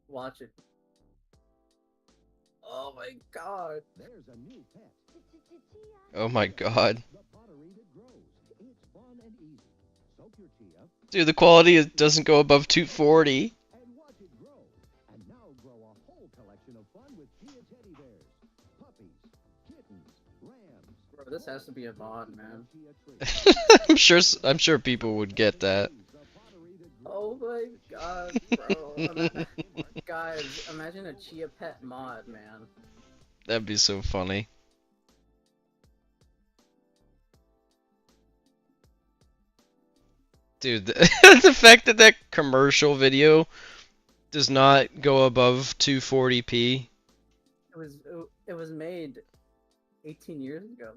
Watch it. Oh my God. There's a new pet. Oh my god. The pottery that grows. It's fun and easy. Soak your chia Dude, the quality doesn't go above 240. and watch it grow. And now grow a whole collection of fun with chia teddy bears, puppies, kittens, lambs. Bro, this has to be a mod, man. I'm sure people would get that. Oh my God, bro. Guys, imagine a chia pet mod, man. That'd be so funny. Dude, the fact that that commercial video does not go above 240p. It was made 18 years ago,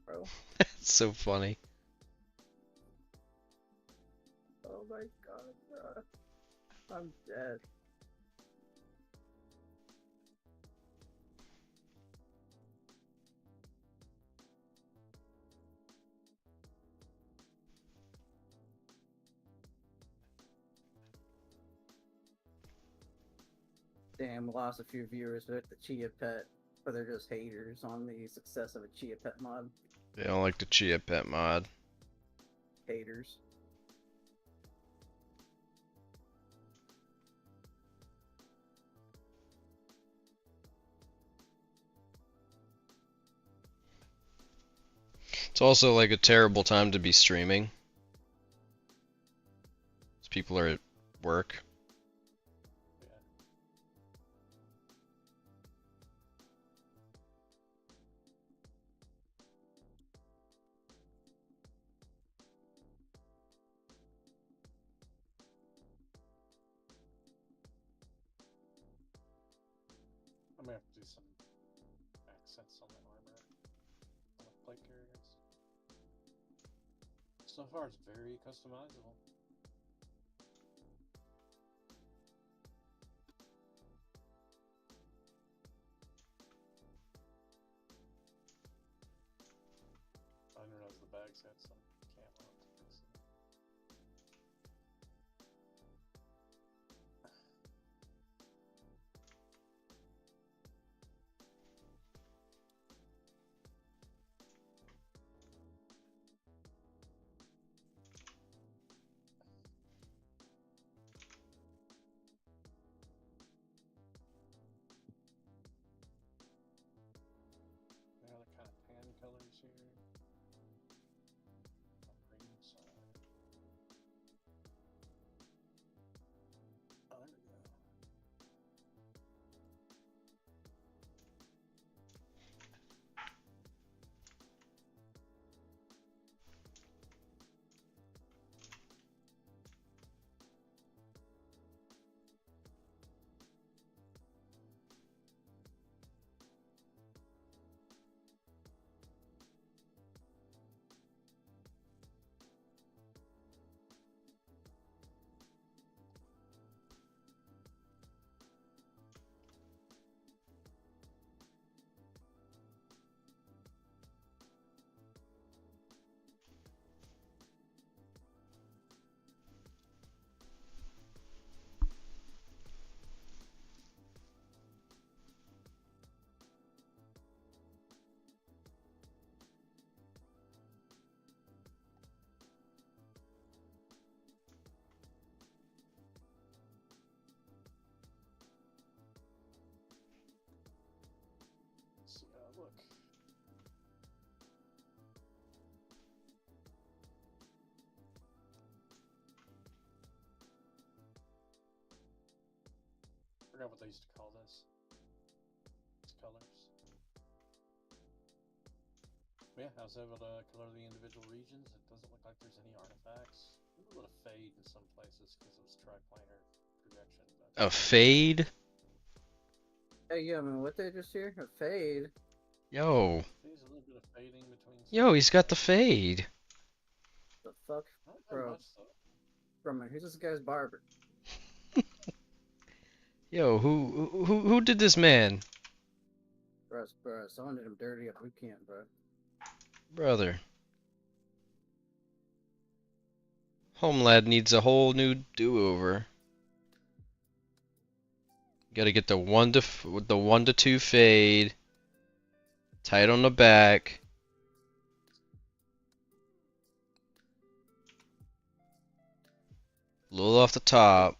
bro. It's so funny. Oh my God, bro. I'm dead. Damn, lost a few viewers with the chia pet, but they're just haters on the success of a chia pet mod. They don't like the Chia Pet mod. Haters. It's also like a terrible time to be streaming. 'Cause people are at work. Yeah. I'm gonna have to do some accents on my armor. On the plate carriers. So far, it's very customizable. I didn't realize the bags had some camo to fix it. forgot what they used to call this. It's colors. But yeah, I was able to color the individual regions. It doesn't look like there's any artifacts. A little bit of fade in some places because it was triplanar projection. But A fade? Hey, yeah, I mean, what they just hear? A fade. Yo. there's a little bit of fading between. Yo, he's got the fade. The fuck? Not that Bro. much though. Bro, man, who's this guy's barber? Yo, who did this man? Bro, someone did him dirty at boot camp, bro. Brother. Homelad needs a whole new do-over. Got to get the 1 to 2 fade. Tight on the back. A little off the top.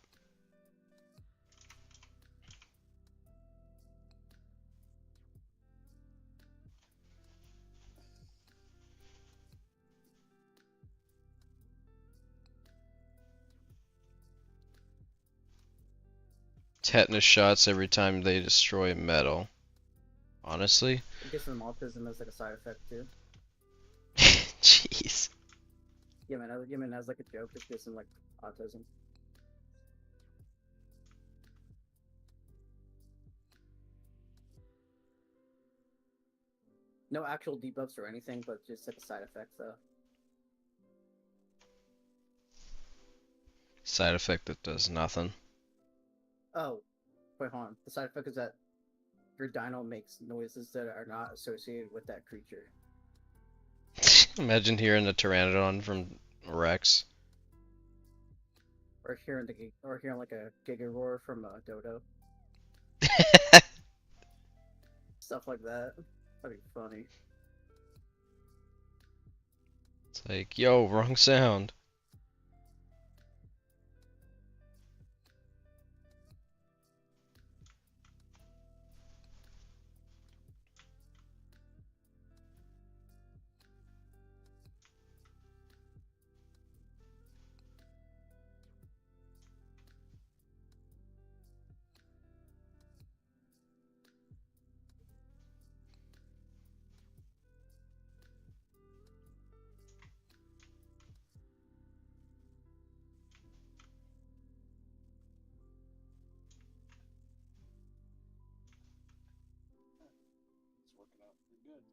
Tetanus shots every time they destroy metal. Honestly. I guess some autism is like a side effect too. Jeez. Yeah, man, that's like a joke. Just gives him like autism. No actual debuffs or anything, but just like a side effect though. Side effect that does nothing. Oh, wait, hold on. The side effect is that your dino makes noises that are not associated with that creature. Imagine hearing a pteranodon from Rex. Or hearing like a giga roar from a dodo. Stuff like that. That'd be funny. It's like, yo, wrong sound. It's working out pretty good.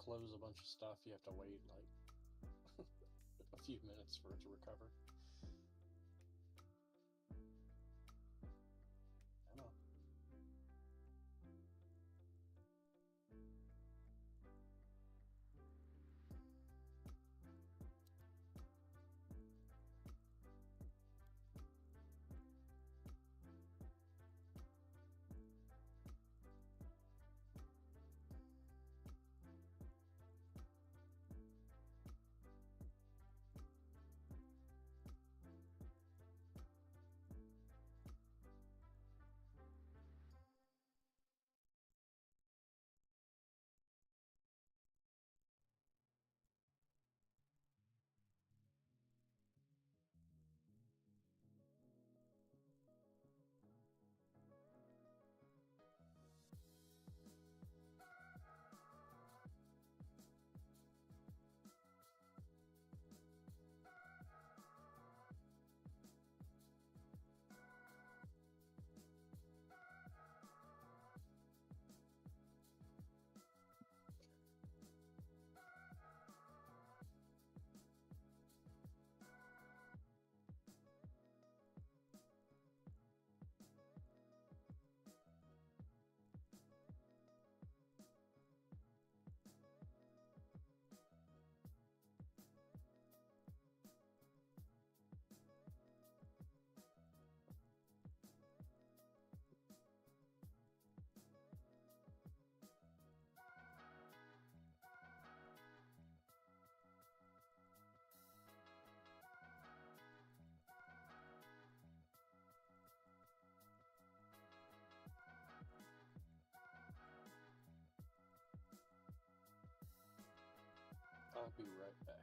close a bunch of stuff, you have to wait like a few minutes for it to recover. I know. I'll be right back.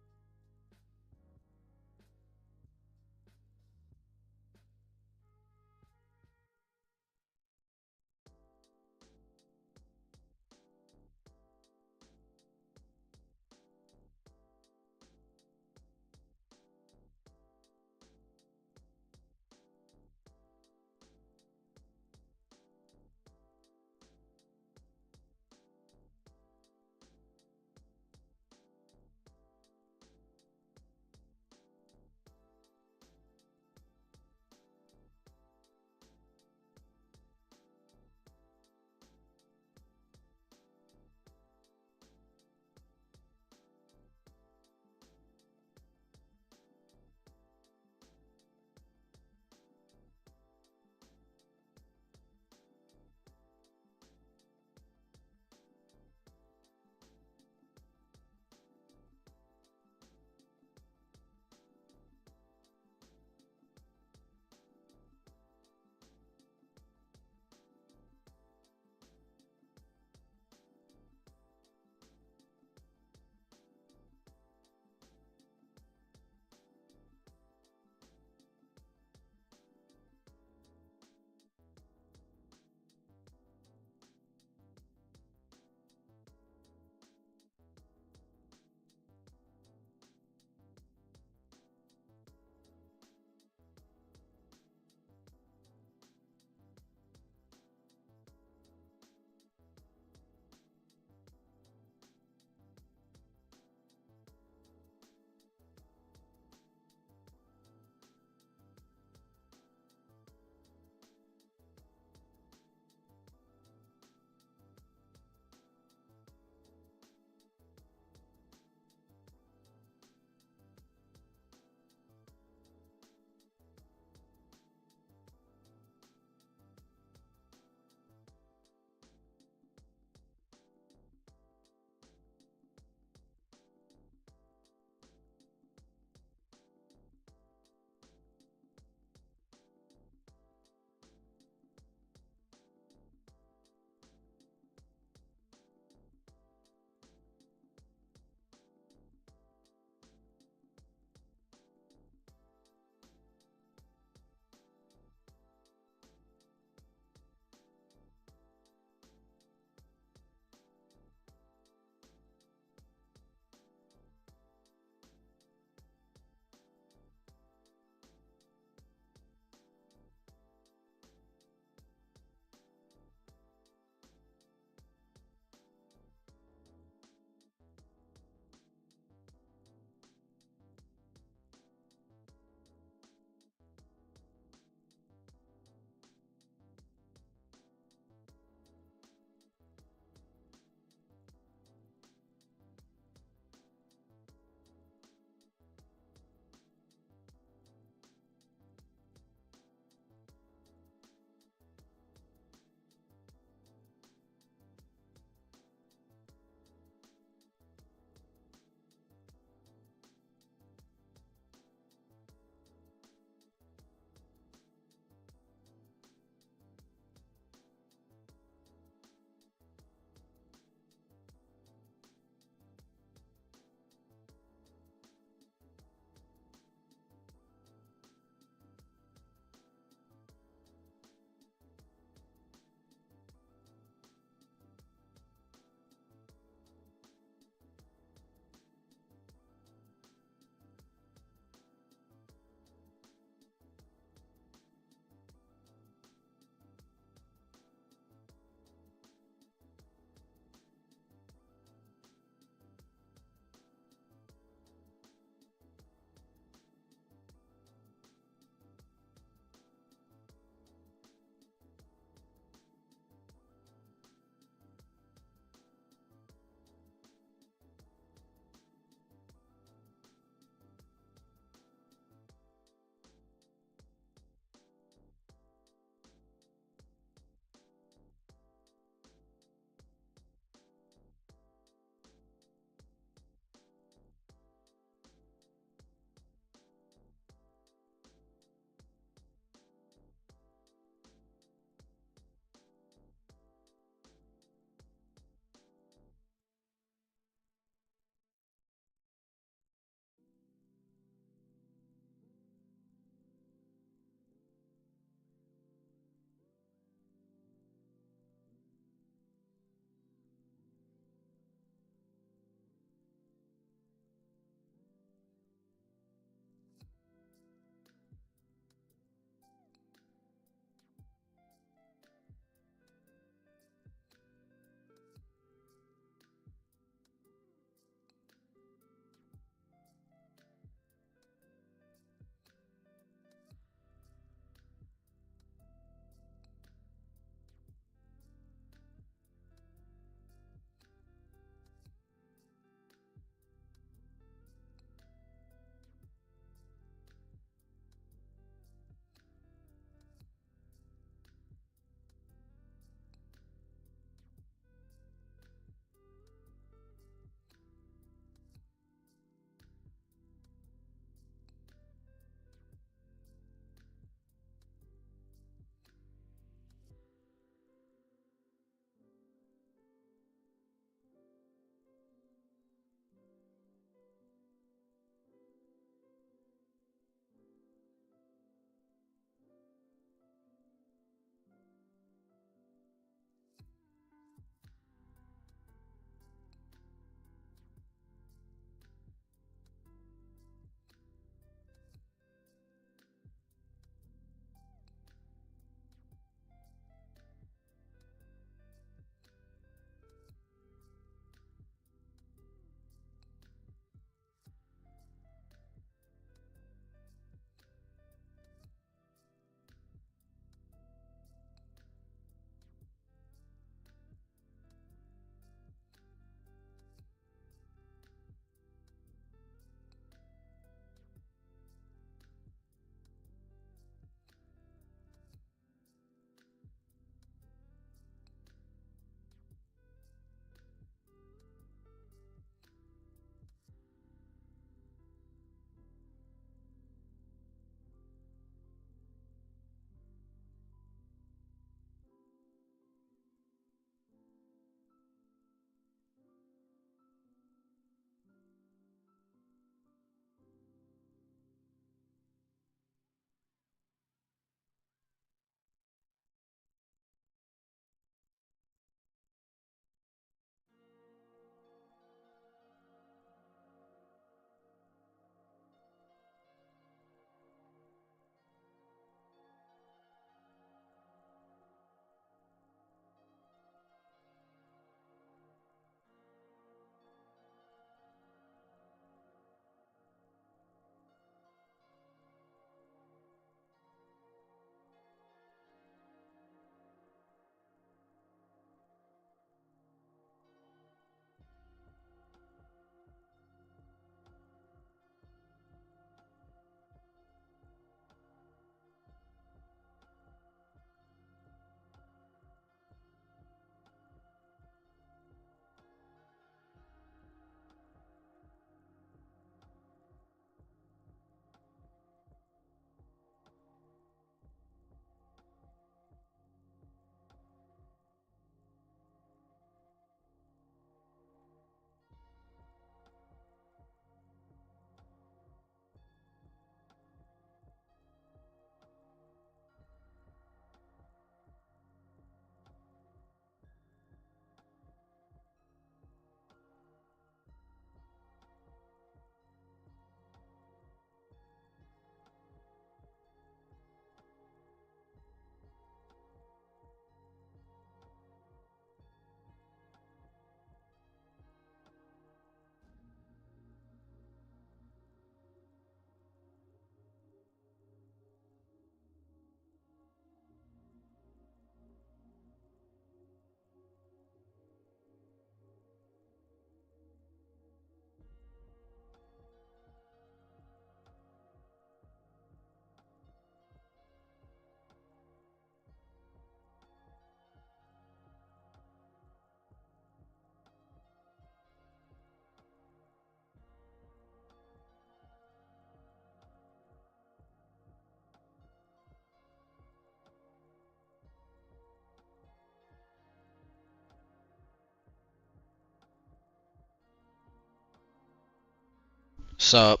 Sup?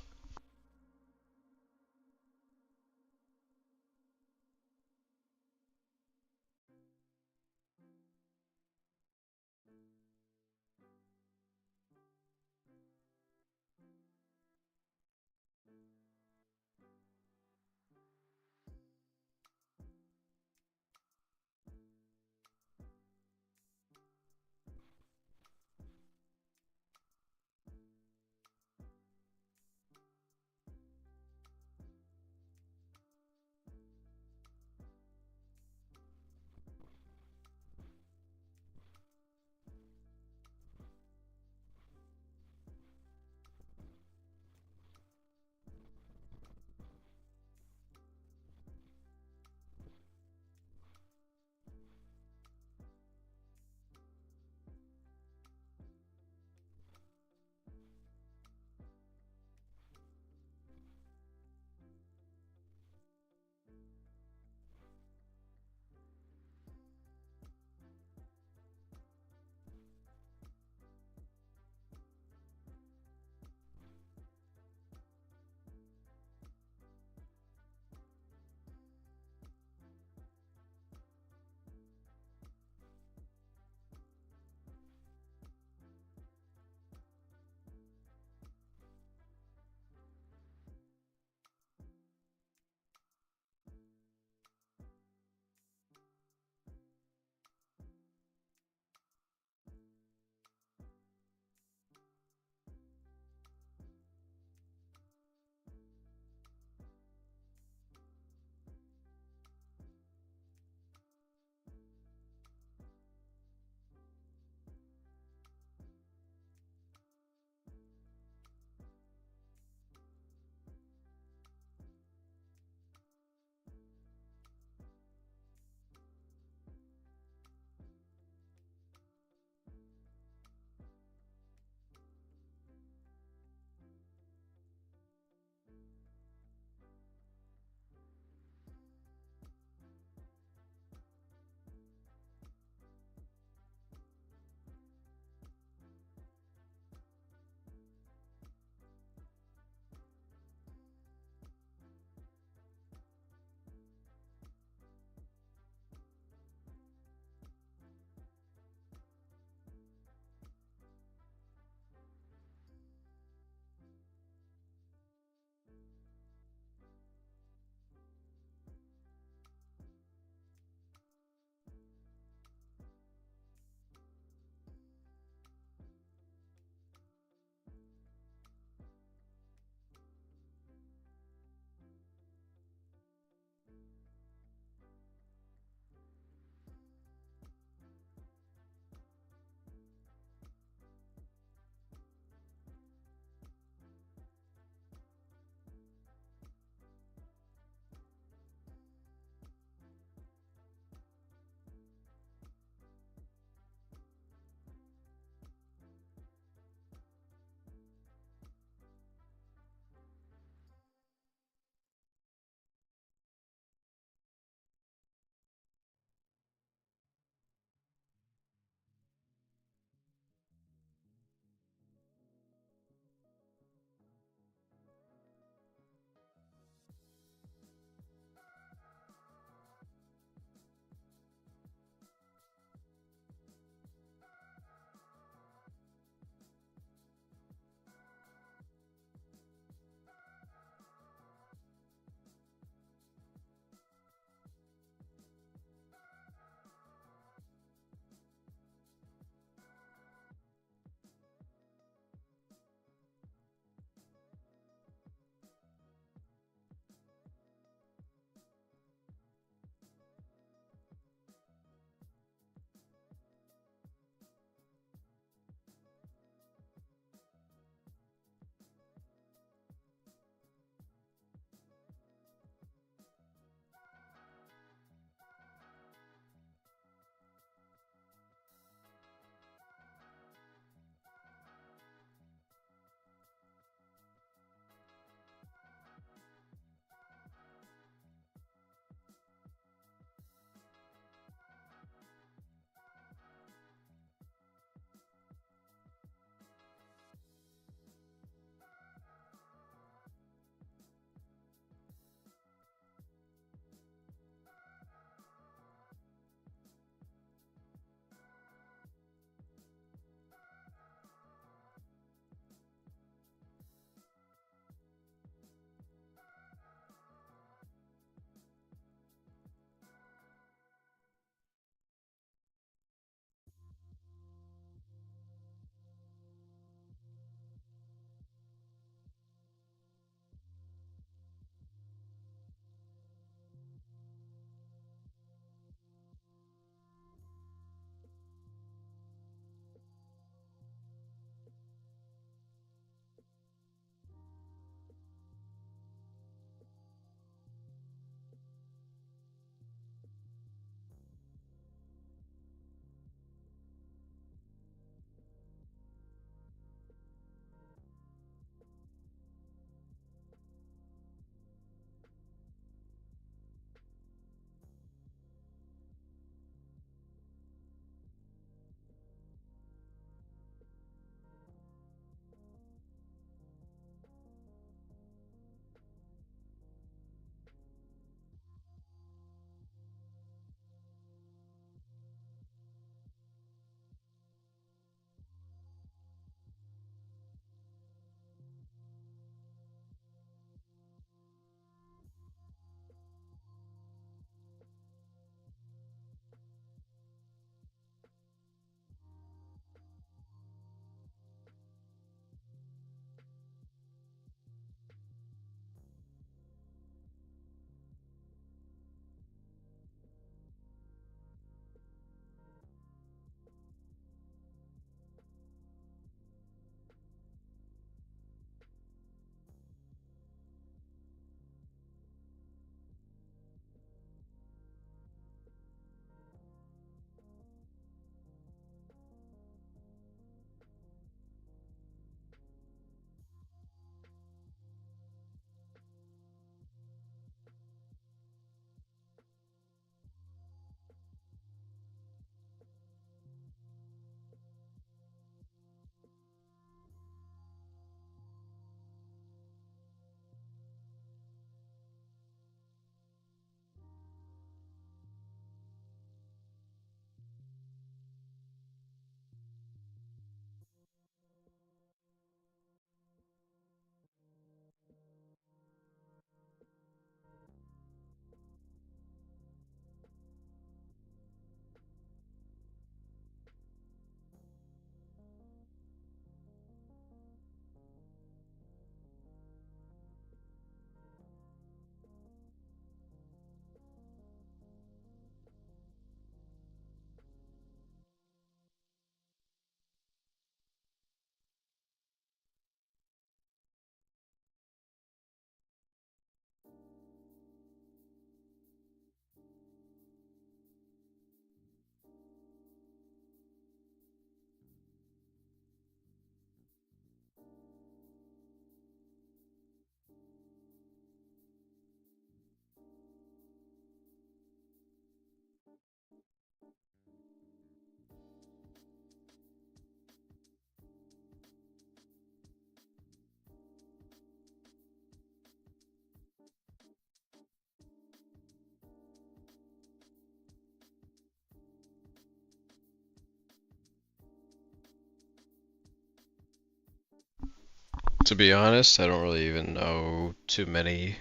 To be honest, I don't really even know too many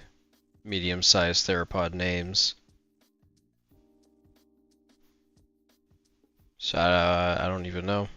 medium-sized theropod names. So I don't even know.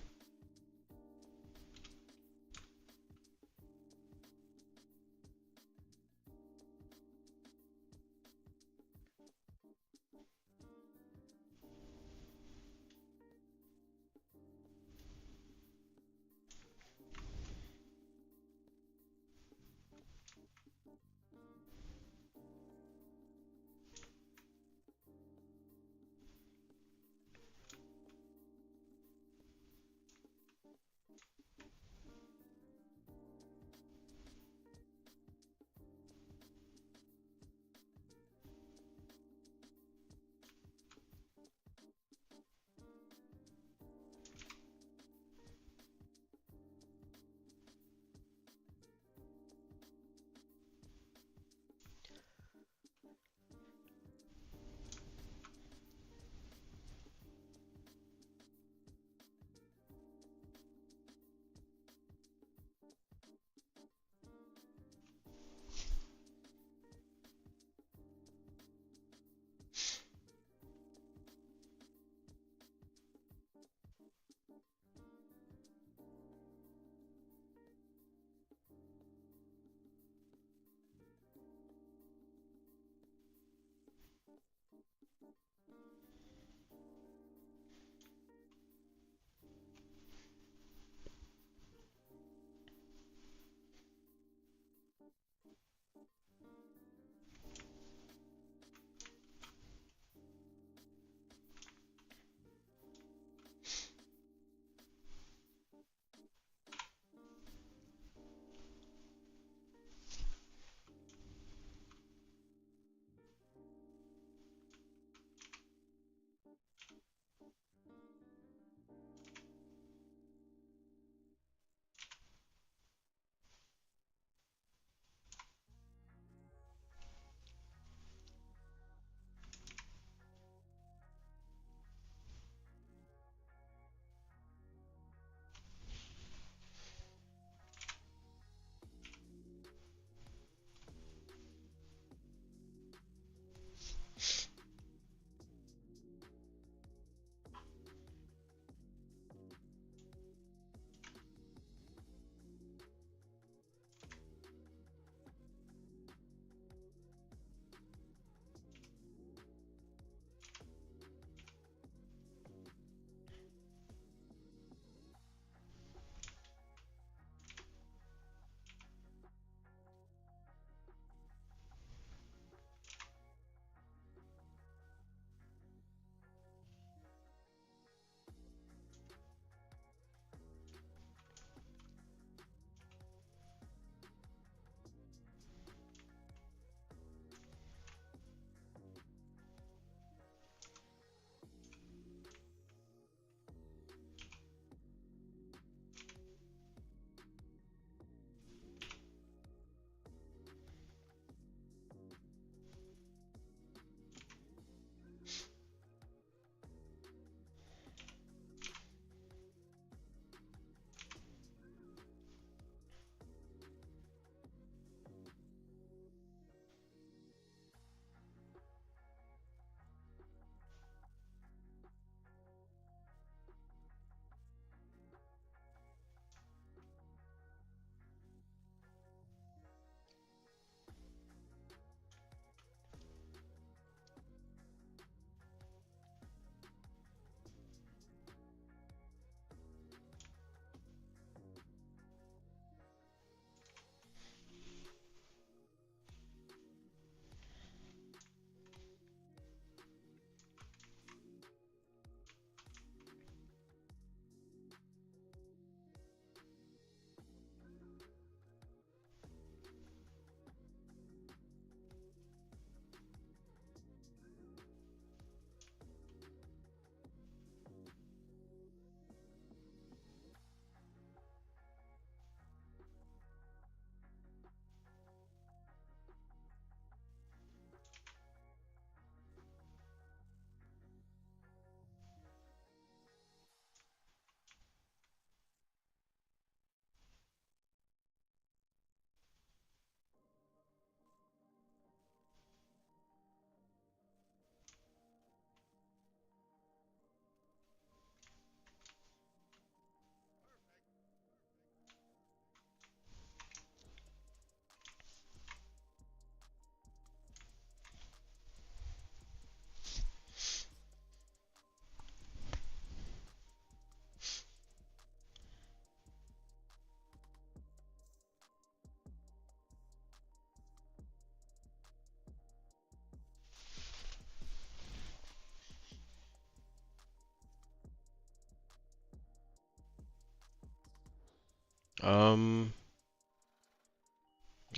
Um,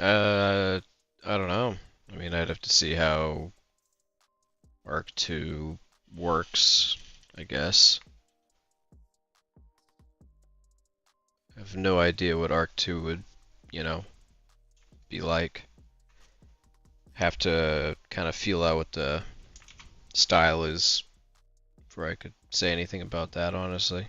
I don't know. I mean, I'd have to see how Arc 2 works, I guess. I have no idea what Arc 2 would, you know, be like. Have to kind of feel out what the style is before I could say anything about that, honestly.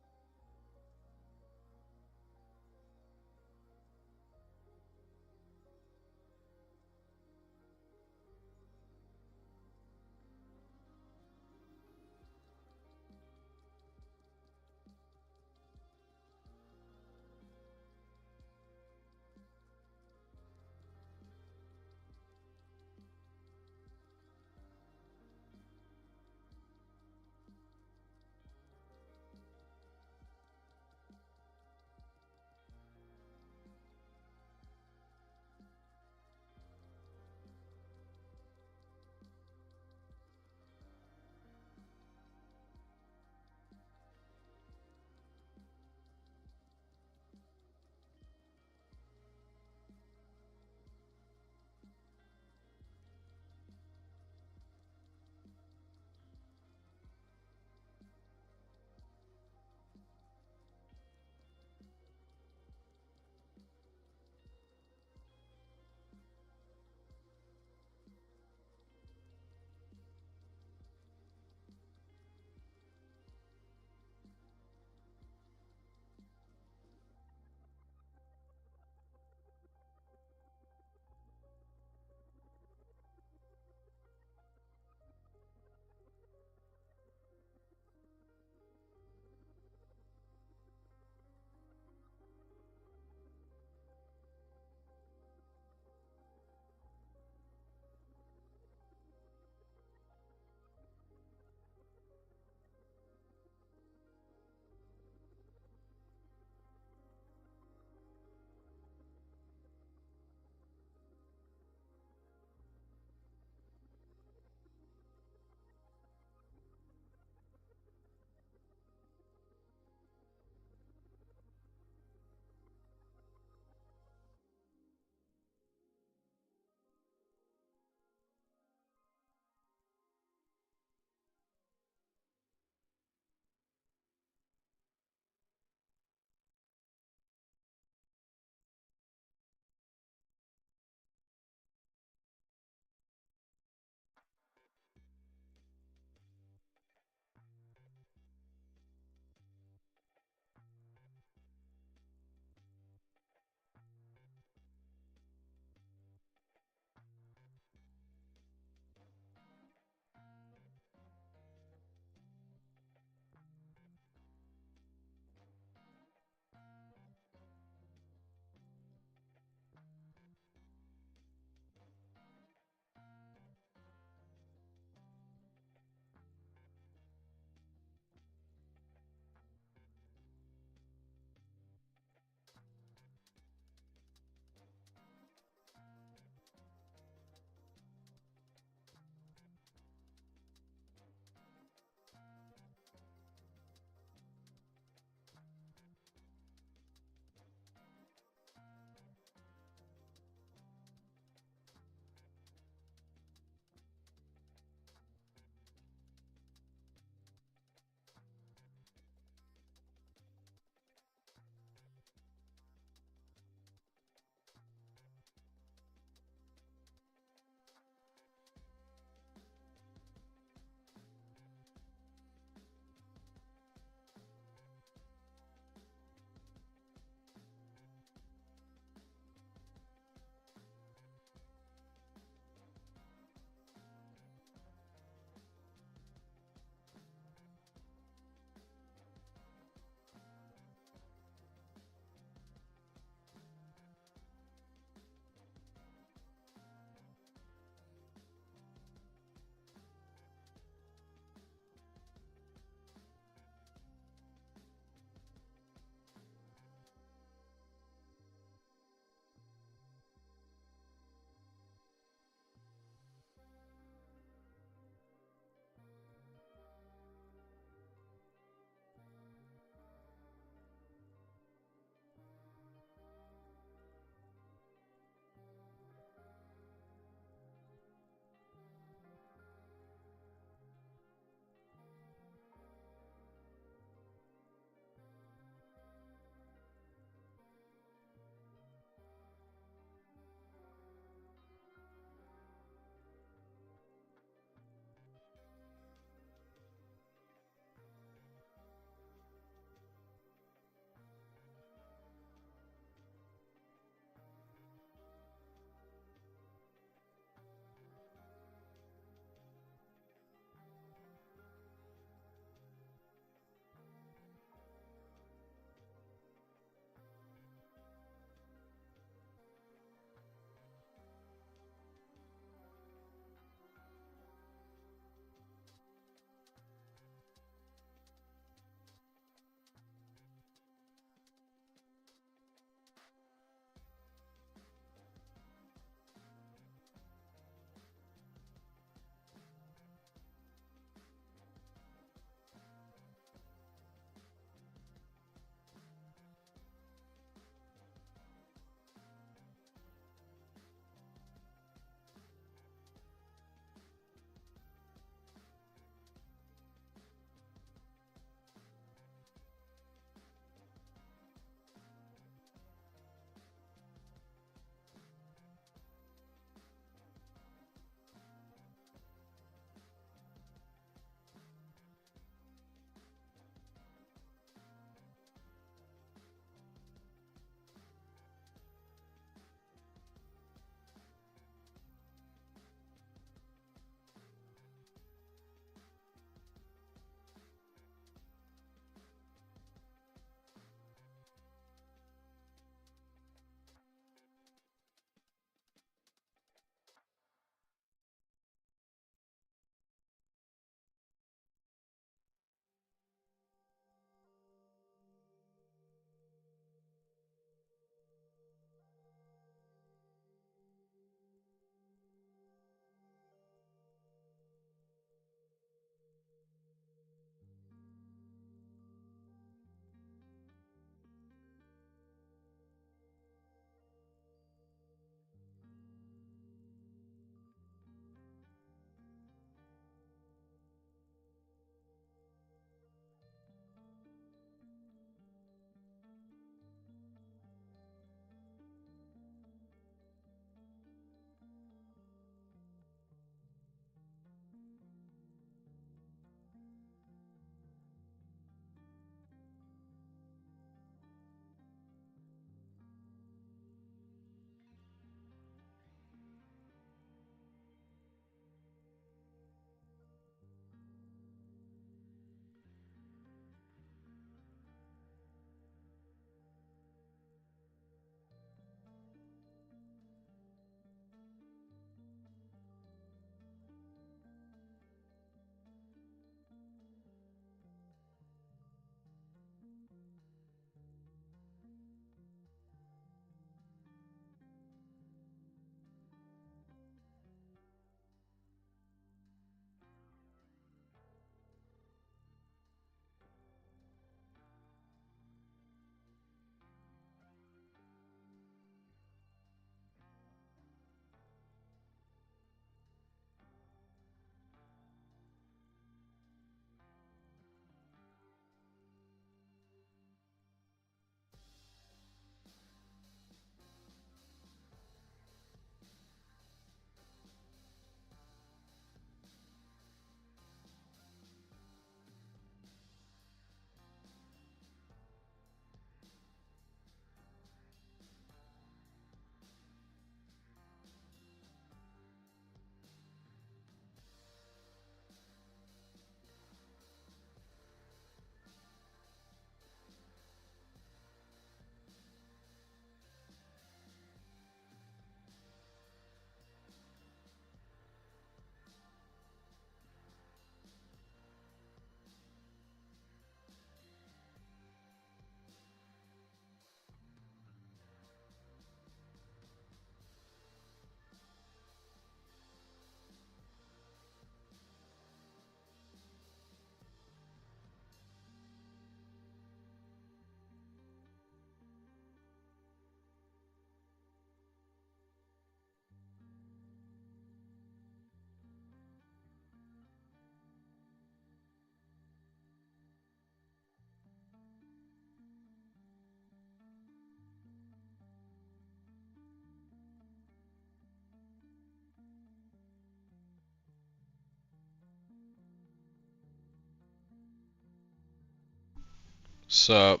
So,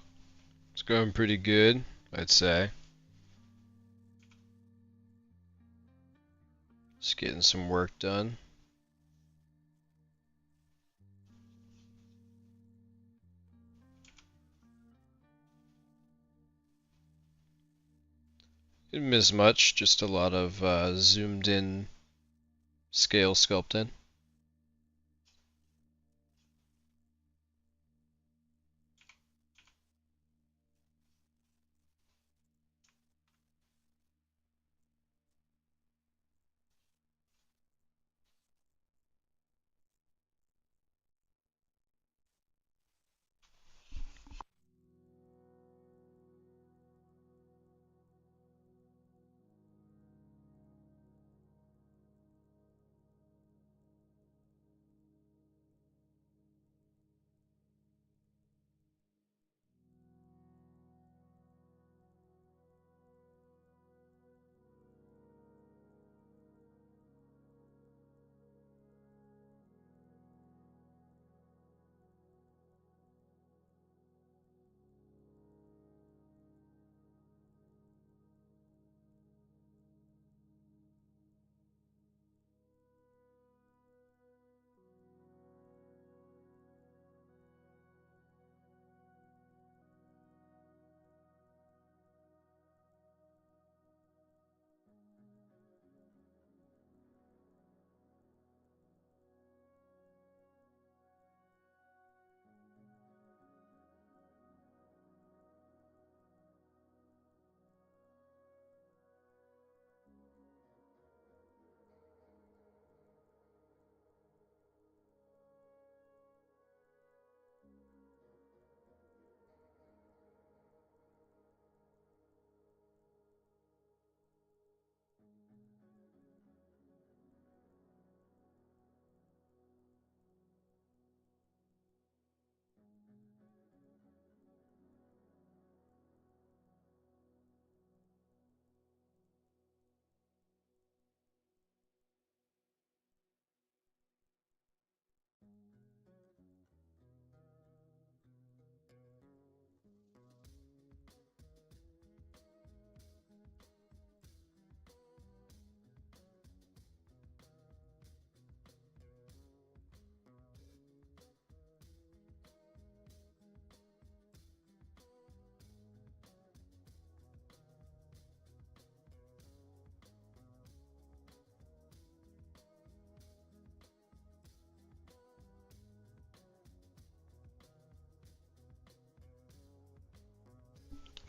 it's going pretty good, I'd say. Just getting some work done. Didn't miss much, just a lot of zoomed in scale sculpting.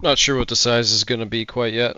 Not sure what the size is going to be quite yet.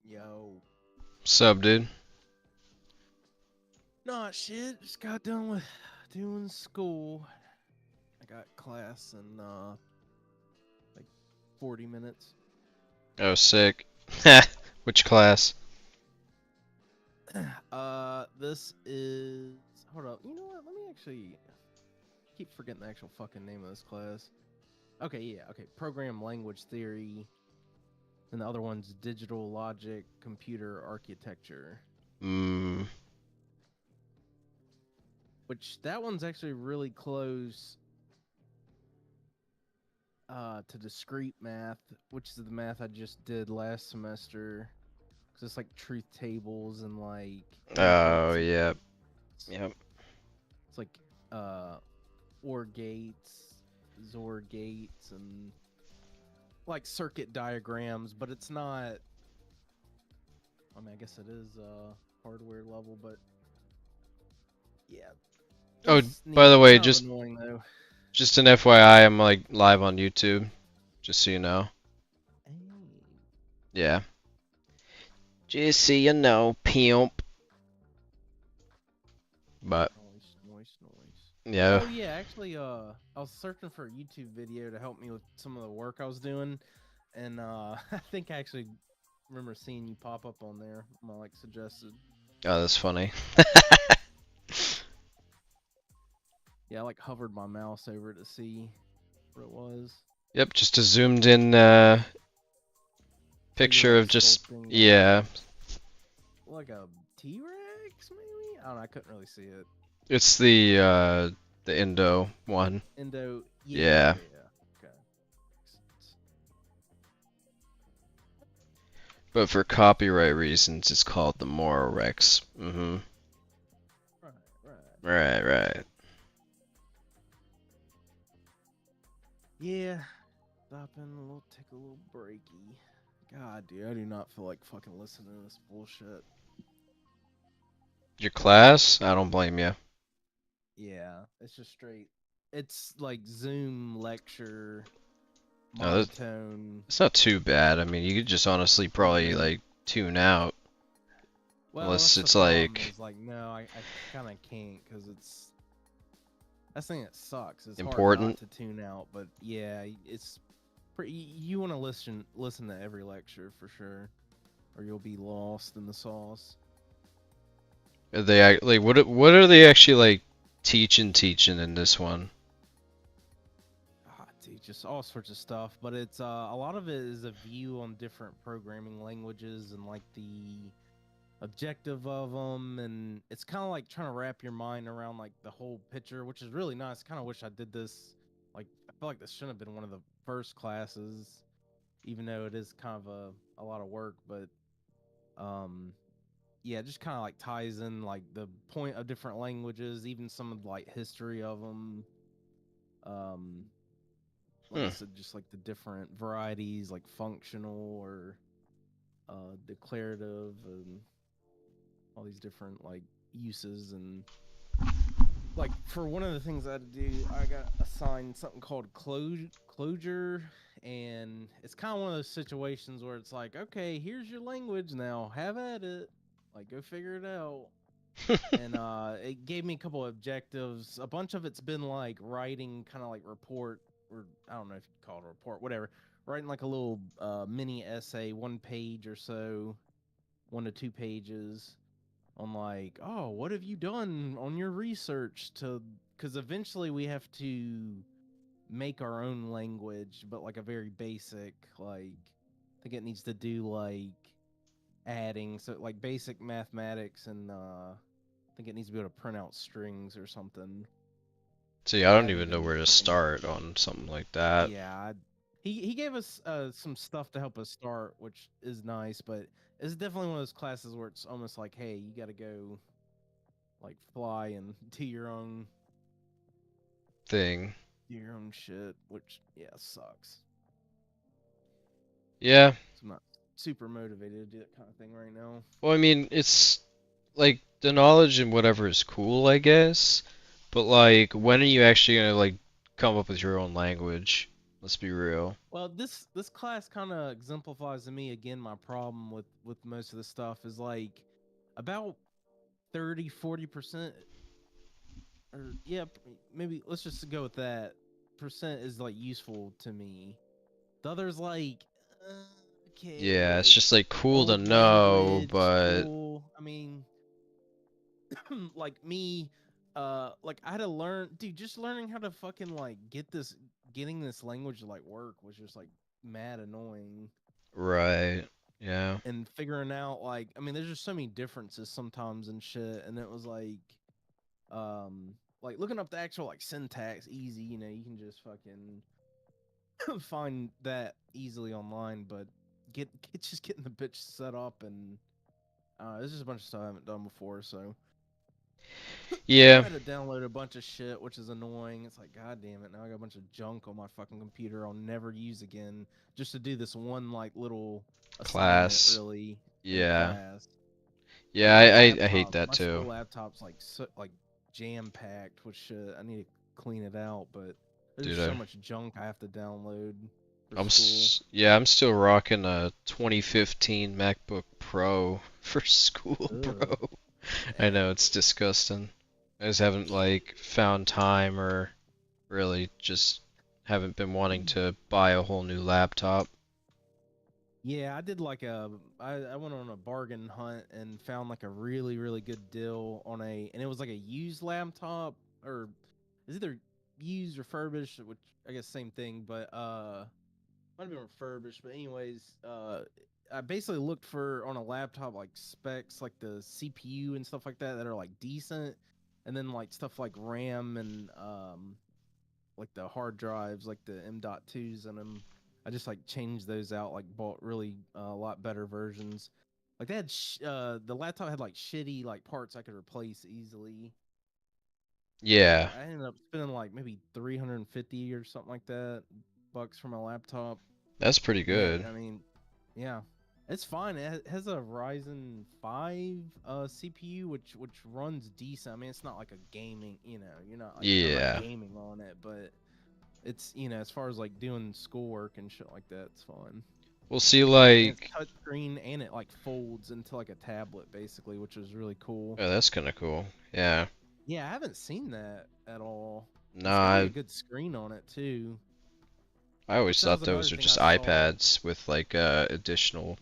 Yo. Sub, dude. Nah, shit. Just got done with doing school. I got class in like 40 minutes. Oh, sick. Which class? This is. Hold up. You know what? Let me actually. Keep forgetting the actual fucking name of this class. Okay, yeah, okay. Program language theory. And the other one's digital logic computer architecture. Mm. Which that one's actually really close to discrete math, which is the math I just did last semester. Cause it's like truth tables and like. Oh, inputs. yep. Yep. It's like OR gates, XOR gates, and like circuit diagrams, but it's not. I mean, I guess it is hardware level, but yeah. Oh, It's by neat. the way, Kind of just annoying though. just an FYI, I'm like live on YouTube, just so you know. Hey. Yeah. Just so you know, pimp. But Noise. yeah. Oh yeah, actually, I was searching for a YouTube video to help me with some of the work I was doing, and I think I actually remember seeing you pop up on there. My like suggested. Oh, that's funny. Yeah, I like hovered my mouse over it to see what it was. Yep, just a zoomed in picture like of just sculpting, yeah. like a T-Rex maybe. I don't know. I couldn't really see it. It's the Indo one. Indo. Yeah. Okay. But for copyright reasons, it's called the MoroRex. Mm-hmm. Right. Yeah. Stopping take a little breaky. God, dude, I do not feel like fucking listening to this bullshit. Your class? I don't blame you. Yeah, it's just straight. It's like Zoom lecture, No, monotone. it's not too bad. I mean, you could just honestly probably like tune out. Well, Unless that's it's the problem, like is, like, no, I kind of can't because it's. That's the thing that sucks. It's hard important. not to tune out, but yeah, it's pretty. You want to listen to every lecture for sure, or you'll be lost in the sauce. Are they like what are they actually like teaching in this one? Dude, just all sorts of stuff, but it's a lot of it is a view on different programming languages and like the objective of them, and it's kind of like trying to wrap your mind around like the whole picture, which is really nice. Kind of wish I did this. Like, I feel like this shouldn't have been one of the first classes, even though it is kind of a lot of work. But yeah, it just kind of like ties in like the point of different languages, even some of like history of them. Like I said, just like the different varieties, like functional or declarative, and all these different like uses. And like for one of the things I had to do, I got assigned something called closure, and it's kind of one of those situations where it's like, okay, here's your language now, have at it, like go figure it out. And it gave me a couple of objectives. A bunch of it's been like writing kind of like report, or I don't know if you call it a report, whatever, writing like a little mini essay, 1 page or so, 1 to 2 pages, on like, oh, what have you done on your research to, because eventually we have to make our own language, but like a very basic, like I think it needs to do like adding, so like basic mathematics, and I think it needs to be able to print out strings or something. See, I don't even know where to start on something like that. Yeah, he gave us some stuff to help us start, which is nice, but it's definitely one of those classes where it's almost like, hey, you got to go like fly and do your own thing. Do your own shit, which yeah sucks. Yeah. So I'm not super motivated to do that kind of thing right now. Well, I mean, it's like the knowledge and whatever is cool, I guess. But like, when are you actually gonna like come up with your own language? Let's be real. Well, this class kind of exemplifies to me again my problem with most of the stuff is like about 30-40%, or yeah, maybe let's just go with that percent is like useful to me. The other's like uh, okay, Yeah, it's like just like cool to old know, language, but cool. I mean, like me, like I had to learn, dude. Just learning how to fucking like getting this language to like work was just like mad annoying. right. Yeah. And figuring out like, I mean, there's just so many differences sometimes and shit. And it was like looking up the actual like syntax easy. You know, you can just fucking find that easily online, but just getting the bitch set up and there's just a bunch of stuff I haven't done before, so. Yeah. I had to download a bunch of shit, which is annoying. It's like, god damn it, now I got a bunch of junk on my fucking computer I'll never use again just to do this one like little assignment, Class. really, in a Yeah. class. Yeah, And my I hate laptop, that my too. school laptop's like jam packed with shit. I need to clean it out, but there's Dude, just so much junk I have to download for I'm school. yeah, I'm still rocking a 2015 MacBook Pro for school, Ugh. bro. I know it's disgusting. I just haven't like found time or really just haven't been wanting to buy a whole new laptop. Yeah, I did like I went on a bargain hunt and found like a really, really good deal on and it was like a used laptop, or it's either used or refurbished, which I guess same thing, but might have been refurbished, but anyways, I basically looked for on a laptop like specs like the CPU and stuff like that are like decent, and then like stuff like RAM and like the hard drives, like the M.2s in them. I just like changed those out, like bought really a lot better versions. Like they had the laptop had like shitty like parts I could replace easily. Yeah, I ended up spending like maybe 350 or something like that bucks for my laptop. that's pretty But good. I mean, yeah, it's fine. It has a Ryzen 5 CPU, which runs decent. I mean, it's not like a gaming, you know, you're not like I'm not Yeah. gaming on it, but it's, you know, as far as like doing schoolwork and shit like that, it's fine. We'll see And it's like touchscreen and it like folds into like a tablet basically, which is really cool. oh, that's kind of cool. Yeah. Yeah, I haven't seen that at all. No, It's got like a good screen on it too. I always That was thought another those were thing I just saw. iPads with like additional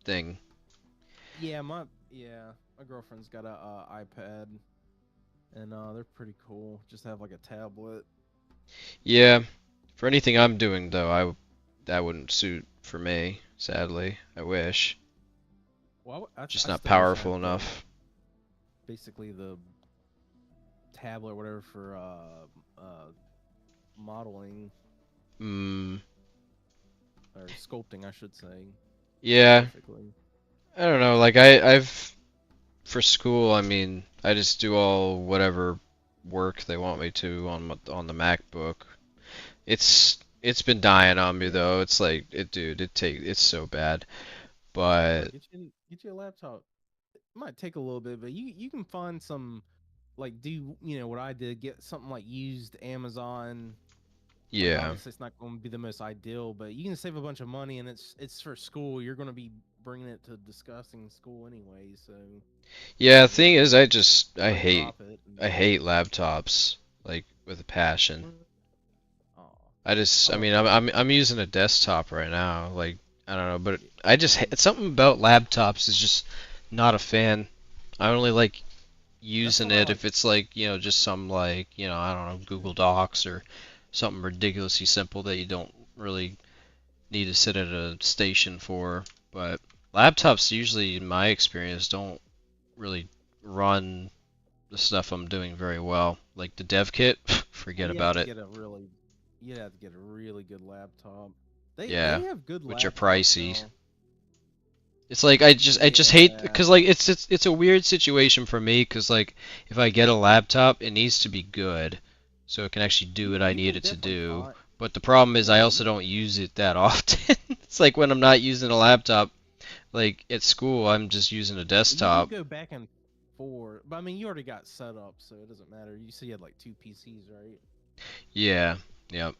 thing. Yeah, my girlfriend's got a iPad, and they're pretty cool. Just have like a tablet. Yeah. For anything I'm doing though, that wouldn't suit for me, sadly. I wish. Well, Just I not still wish I powerful had the enough. basically the tablet or whatever for modeling Mm, or sculpting, I should say yeah. specifically. I don't know. Like I've for school, I mean, I just do all whatever work they want me to on the MacBook. It's been dying on me Yeah. though. It's like it's so bad. Bro, But get you a laptop. It might take a little bit, but you can find some like do you know what I did? Get something like used Amazon. Like yeah. obviously it's not going to be the most ideal, but you can save a bunch of money, and it's for school. You're going to be bringing it to discussing school anyway, so Yeah, the you thing might is you might drop it. I hate laptops like with a passion. Oh, I I love mean, laptops. I'm using a desktop right now. Like, I don't know, but Yeah, I just something about laptops is just not a fan. I only like that's using what I it like. if it's like, just some like, I don't know, Google Docs or something ridiculously simple that you don't really need to sit at a station for. But laptops usually, in my experience, don't really run the stuff I'm doing very well. Like the dev kit, Oh, forget about it. you have to get a really good laptop. They Yeah, have good which are laptops pricey. now. It's like I just hate Yeah, because like it's a weird situation for me because like if I get a laptop it needs to be good so it can actually do what I you need can it to definitely do. find. But the problem is I Yeah, also don't use it that often. It's like when I'm not using a laptop like at school I'm just using a you can desktop. go back and forth, but I mean, you already got set up, so it doesn't matter. You said you had like two PCs, right? Yeah. Yep.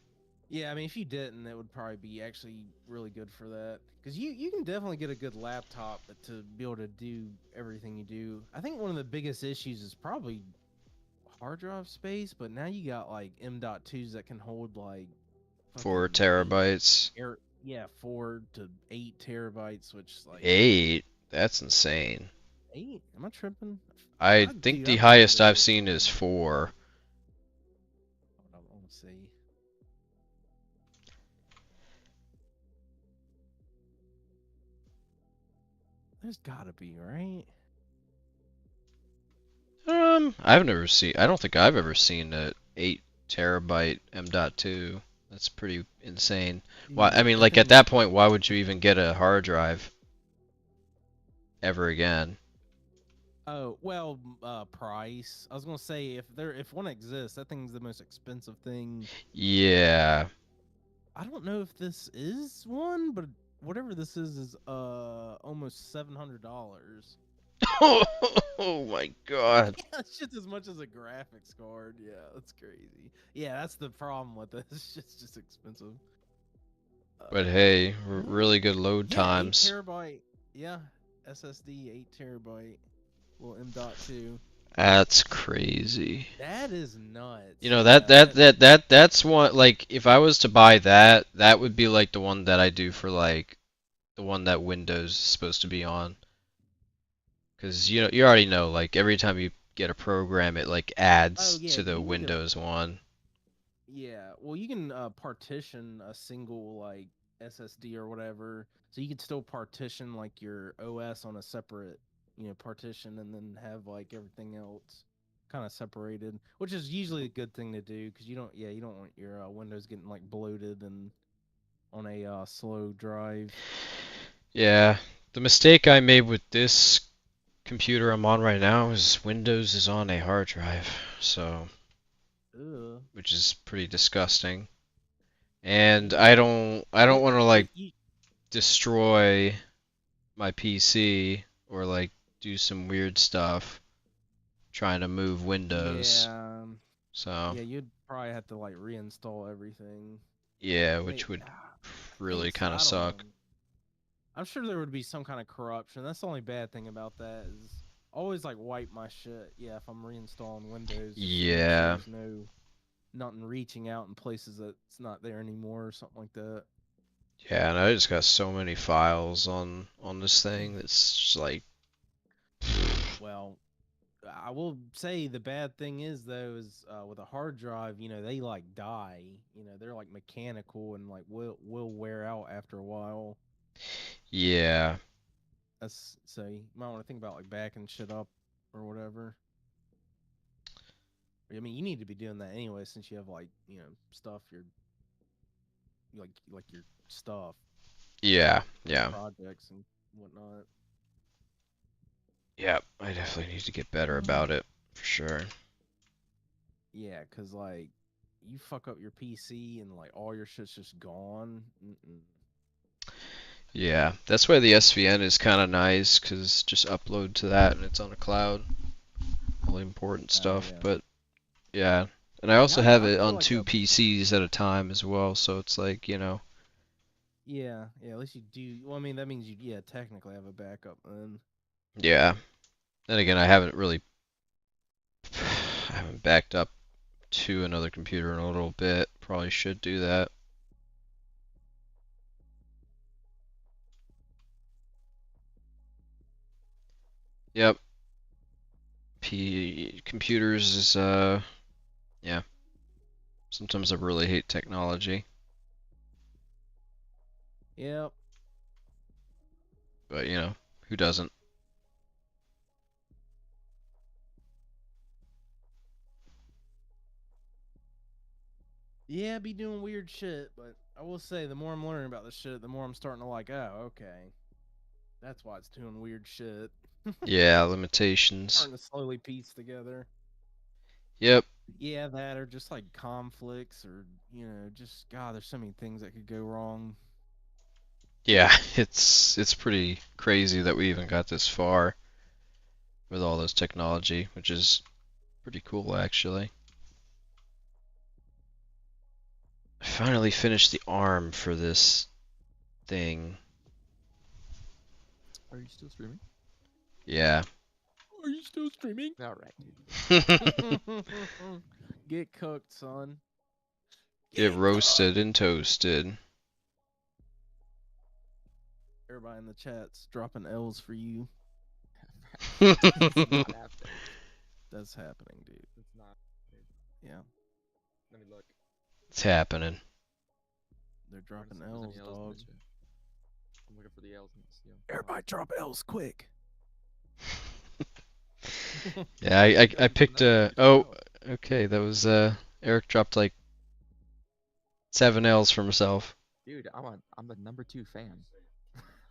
Yeah, I mean, if you didn't, it would probably be actually really good for that. Because you can definitely get a good laptop to be able to do everything you do. I think one of the biggest issues is probably hard drive space, but now you got like M.2s that can hold like 4 fucking terabytes. yeah, 4 to 8 terabytes, which is like 8? That's insane. 8. Am I tripping? I think Dude, the I've played highest with I've it. seen is 4. Hold on, let's see. There's gotta be, right? I don't think I've ever seen a 8 terabyte M.2. That's pretty insane. Why? I Dude, mean, I like think at that point, why would you even get a hard drive ever again? oh well, price. I was gonna say if one exists, that thing's the most expensive thing. Yeah. I don't know if this is one, but whatever this is almost $700. Oh my god. Yeah, it's just as much as a graphics card. Yeah, that's crazy. Yeah, that's the problem with it. It's just expensive. But hey, Yeah. really good load Yeah, 8 times. terabyte. Yeah, SSD 8 terabyte. Well, M.2. That's crazy. That is nuts. You know Yeah, that's one, like if I was to buy that, that would be like the one that I do for like the one that Windows is supposed to be on. Because you know, you already know, like every time you get a program, it like Oh adds yeah, to the you need to. Windows one. Yeah, well, you can partition a single like SSD or whatever, so you could still partition like your OS on a separate, partition, and then have like everything else kind of separated, which is usually a good thing to do because you don't want your Windows getting like bloated and on a slow drive. Yeah, the mistake I made with this computer I'm on right now is Windows is on a hard drive, so Ugh. which is pretty disgusting. And Yeah. I don't Well, want to like destroy my PC or like do some weird stuff trying to move Windows. yeah, So, yeah, you'd probably have to like reinstall everything. yeah, May which would I really think so. kind of I don't suck. know. I'm sure there would be some kind of corruption. That's the only bad thing about that is always like wipe my shit. Yeah, if I'm reinstalling Windows, just to make sure Yeah. there's nothing reaching out in places that's not there anymore or something like that. Yeah, and I just got so many files on this thing that's just like Well, I will say the bad thing is though is with a hard drive, they like die. They're like mechanical and like will wear out after a while. yeah. That's so you might want to think about like backing shit up or whatever. I mean, you need to be doing that anyway since you have like stuff like your stuff, Yeah. like Yeah. projects and whatnot. Yeah, I definitely need to get better about it for sure. Yeah, cause like you fuck up your PC and like all your shit's just gone. Mm-mm. Yeah, that's why the SVN is kind of nice because just upload to that and it's on a cloud. All the important stuff, Yeah. but yeah. And I also Yeah, have I it feel on like 2 PCs at a time as well, so it's like, yeah. At least you do. Well, I mean, that means you technically have a backup then. yeah. Then again, I haven't really I haven't backed up to another computer in a little bit. Probably should do that. Yep. Computers is yeah. Sometimes I really hate technology, Yep. but who doesn't? Yeah, be doing weird shit, but I will say the more I'm learning about this shit, the more I'm starting to like, oh, okay. That's why it's doing weird shit. Yeah, limitations. Starting to slowly piece together. Yep. Yeah, that or just like conflicts or just God, there's so many things that could go wrong. Yeah, it's pretty crazy that we even got this far with all this technology, which is pretty cool actually. I finally finished the arm for this thing. Are you still streaming? Yeah. Are you still streaming? Alright, dude. Get cooked, son. Get roasted and toasted. Everybody in the chat's dropping L's for you. It's not happening. That's happening, dude. It's not. Yeah, Let me look. It's happening. they're dropping Where's L's, any L's in dog. the chat? I'm looking for the L's in this. Everybody drop L's quick. Yeah, I picked oh, okay, that was Eric dropped like 7 L's for himself. Dude, I'm the number 2 fan.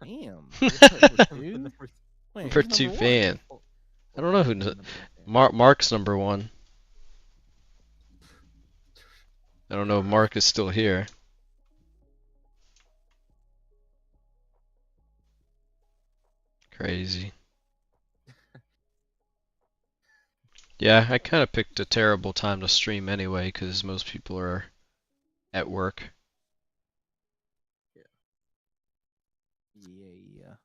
Damn. Dude. Wait, Number who's 2 number one? fan. I don't know who I'm the kn- number 1 fan. Mark's number 1. I don't know if Mark is still here. Crazy. Yeah, I kind of picked a terrible time to stream anyway, because most people are at work. Yeah.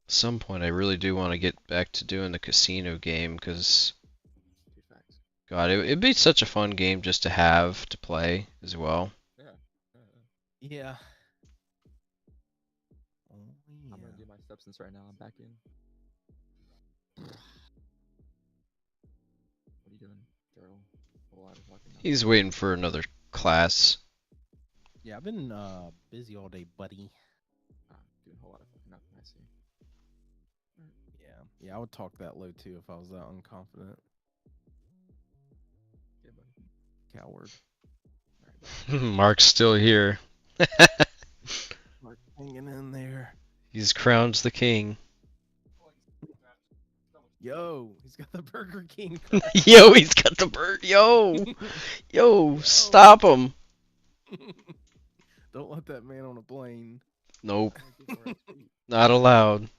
Some point I really do want to get back to doing the casino game, because Dude, facts. God, it'd be such a fun game just to have to play as well. Yeah. Yeah. Oh, I'm gonna do my substance right now. I'm back in. What are you doing, Daryl? A lot of walking out. He's waiting for another class. Yeah, I've been busy all day, buddy. Doing a whole lot of fucking up. I see. Yeah, I would talk that low too if I was that unconfident. Yeah, buddy. Coward. Alright, Mark's still here. Mark hanging in there. He's crowned the king. Yo, he's got the Burger King. Yo, he's got the bird. Yo, stop him. Don't let that man on a plane. Nope, buddy. not allowed.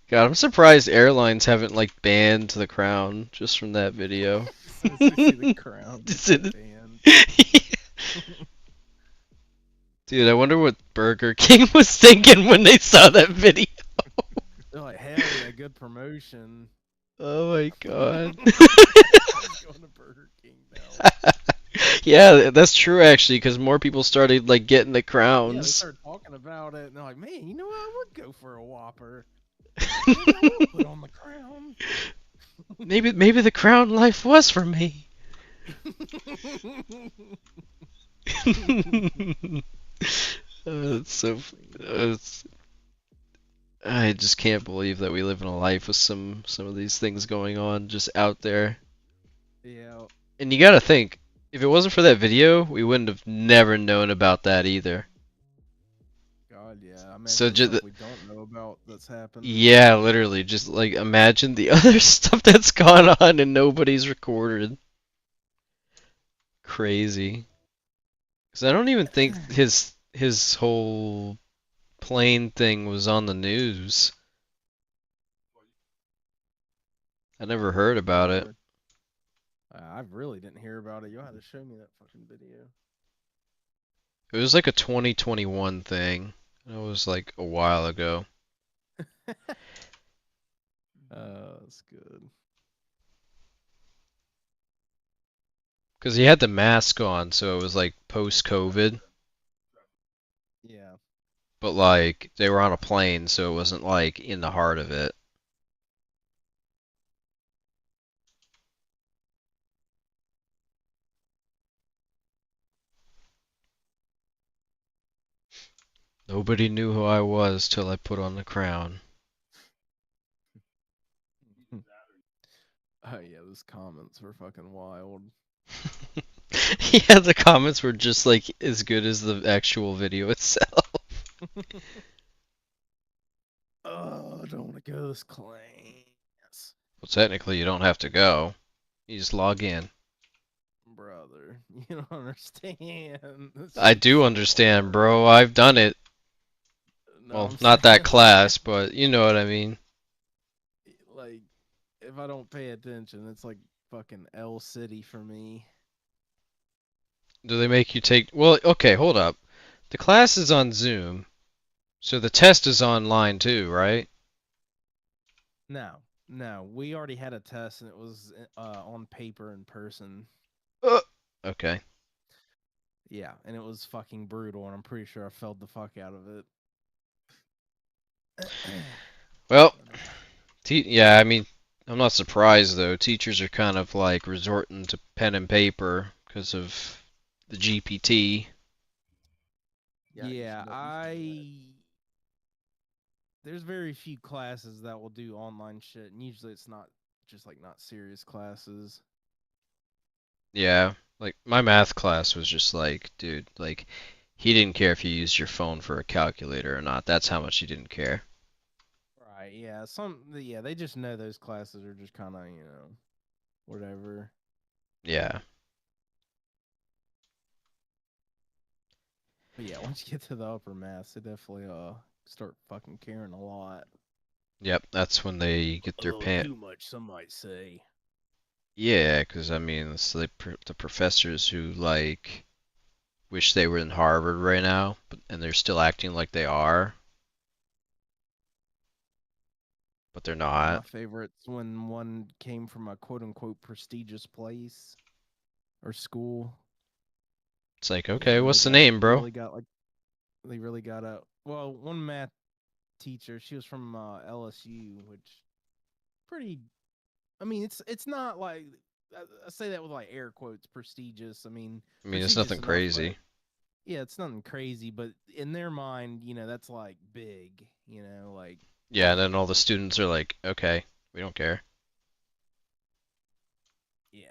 God, I'm surprised airlines haven't like banned the crown just from that video. As soon as they see the crown, Is it- banned. Dude, I wonder what Burger King was thinking when they saw that video. They're like, hell yeah, good promotion. Oh my god. Let's go to Burger King now. Yeah, that's true actually, because more people started like getting the Yeah, they crowns. started talking about it, and they're like, man, you know what? I would go for a Whopper. Maybe I will put on the crown. Maybe the crown life was for me. It's so. I just can't believe that we live in a life with some of these things going on just out there. Yeah. And you gotta think, if it wasn't for that video, we wouldn't have never known about that either. God, yeah. I mean, So so ju- we don't know about that's happened. Yeah, literally, just like imagine the other stuff that's gone on and nobody's recorded. Crazy. Because I don't even think his whole plane thing was on the news. I never heard about it. I really didn't hear about it. You'll have to show me that fucking video. It was like a 2021 thing. It was like a while ago. That's good. Because he had the mask on, so it was like post-COVID. Yeah. But like, they were on a plane, so it wasn't like in the heart of it. Nobody knew who I was till I put on the crown. Oh yeah, those comments were fucking wild. Yeah, the comments were just like as good as the actual video itself. Oh, I don't want to go to this class. Well, technically, you don't have to go. You just log in. Brother, you don't understand. This I shit's do so understand, hard. bro. I've done it. No, Well, I'm not that saying, class, but you know what I mean. like, if I don't pay attention, it's like fucking L City for me. Do they make you take? Well, okay, hold up. The class is on Zoom, so the test is online too, right? No, no, we already had a test and it was on paper in person. Okay. Yeah, and it was fucking brutal, and I'm pretty sure I failed the fuck out of it. Well, yeah, I mean, I'm not surprised though. Teachers are kind of like resorting to pen and paper because of the GPT. Yeah, you should Yeah, know- you should know that. there's very few classes that will do online shit, and usually it's not just like not serious classes. Yeah, like my math class was just like, dude, like he didn't care if you used your phone for a calculator or not. That's how much he didn't care. Right, yeah, yeah, they just know those classes are just kind of, whatever. Yeah. But yeah, once you get to the upper maths, they definitely start fucking caring a lot. Yep, that's when they get their pants. Too much, some might say. Yeah, because I mean, it's like the professors who like wish they were in Harvard right now, and they're still acting like they are, but they're My not. favorite's when one came from a quote unquote prestigious place or school. It's like, They okay, really what's the got- name, bro? They really got a well, one math teacher, she was from LSU, which pretty. I mean, it's not like I say that with like air quotes, prestigious. I mean, I mean, it's prestigious nothing enough, crazy. but yeah, it's nothing crazy, but in their mind, that's like big. Like Yeah, and then all the students are like, okay, we don't care. yeah.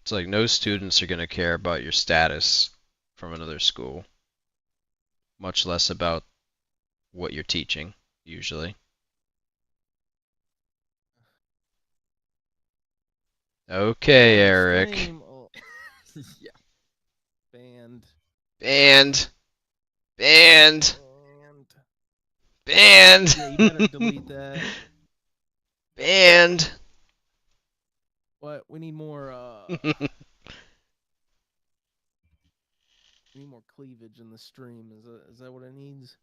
It's like no students are gonna care about your status from another school, much less about what you're teaching, usually. Okay, Eric. Stream, oh, Yeah. banned. Banned. Banned. Banned. Banned. Yeah, you better delete that. Banned. What? We need more. We need more cleavage in the stream. Is that what it needs?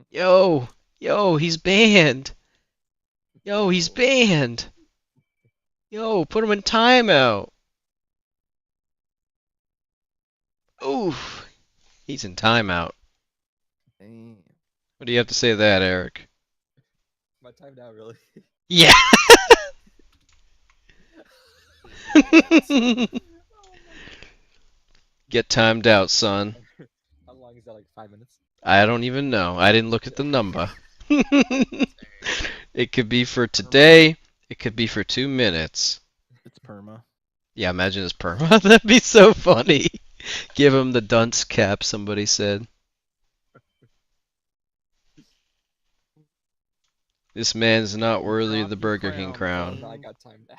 Yo, he's banned. Yo, he's banned. Yo, put him in timeout. Oof, he's in timeout. Damn. What do you have to say to that, Eric? My time now, really. Yeah. Get timed out, son. How long is that? Like 5 minutes? I don't even know. I didn't look at the number. It could be for today. It could be for 2 minutes. It's perma. Yeah, imagine it's perma. That'd be so funny. Give him the dunce cap, somebody said. This man's not worthy of the Drop your Burger King crown, crown. I got time now.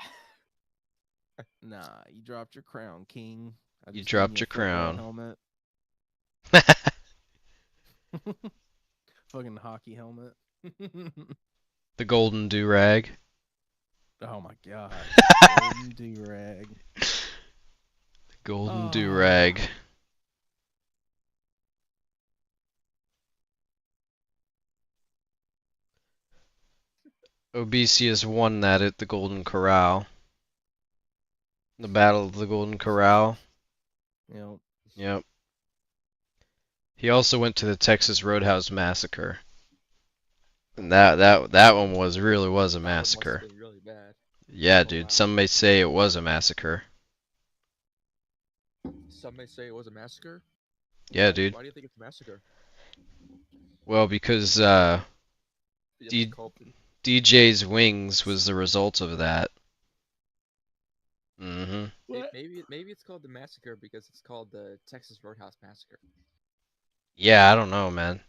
Nah, you dropped your crown, King. I You just dropped need your a football crown. Helmet. Fucking hockey helmet. The golden do-rag. Oh my god. Golden do-rag. Golden Oh. do-rag. Obesius won that at the Golden Corral. The Battle of the Golden Corral. Yep. Yep. He also went to the Texas Roadhouse Massacre. And that one was a That one must have massacre. been really bad. Yeah, Oh, dude. wow. Some may say it was a massacre. Some may say it was a massacre. Yeah, dude. Why do you think it's a massacre? Well, because Yes, D- it's called- DJ's Wings was the result of that. Mm-hmm. What? Maybe it's called the massacre because it's called the Texas Roadhouse Massacre. Yeah, I don't know, man.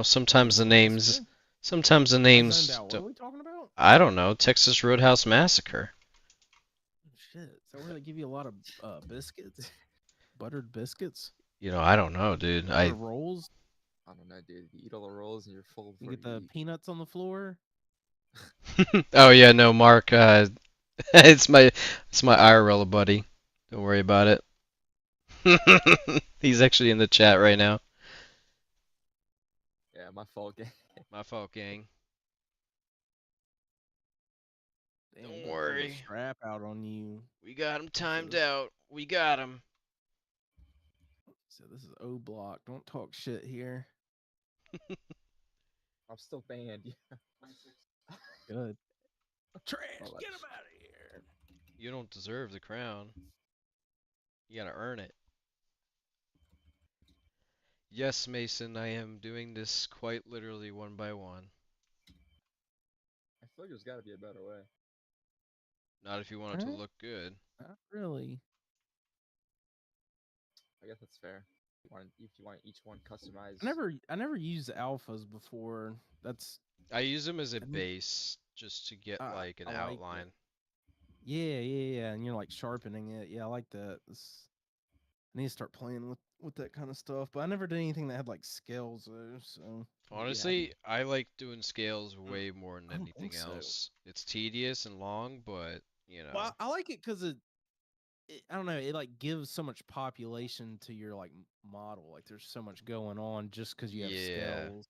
Sometimes the names, sometimes the I names, zoned out. What are don't- we talking about? I don't know, Texas Roadhouse Massacre. Shit. Is that where they give you a lot of biscuits? buttered biscuits I don't know, dude. or rolls. I don't know, dude. You eat all the rolls and you're full You before get you the eat. peanuts on the floor. Oh yeah, no, Mark. It's my IRL buddy. Don't worry about it. He's actually in the chat right now. Yeah, my fault, gang. My fault, gang. Damn, Don't you gotta pull the worry. strap out on you. We got him timed this. out. We got him. So this is O Block. Don't talk shit here. I'm still banned. Good. Trash. Well, Get him that's- out of here. You don't deserve the crown. You gotta earn it. Yes, Mason, I am doing this quite literally one by one. I feel like there's got to be a better way. Not if you want it to Alright. look good. Not really. I guess that's fair. If you want each one customized. I never used alphas before. That's I use them as a I mean- base just to get like an I like it. outline. yeah, and you're like sharpening it. Yeah, I like that. I need to start playing with that kind of stuff. But I never did anything that had like scales though. So yeah. Honestly, I like doing scales way more than I don't anything think so. else. It's tedious and long, but Well, I like it because I don't know. It like gives so much population to your like model. Like there's so much going on just because you have Yeah. scales.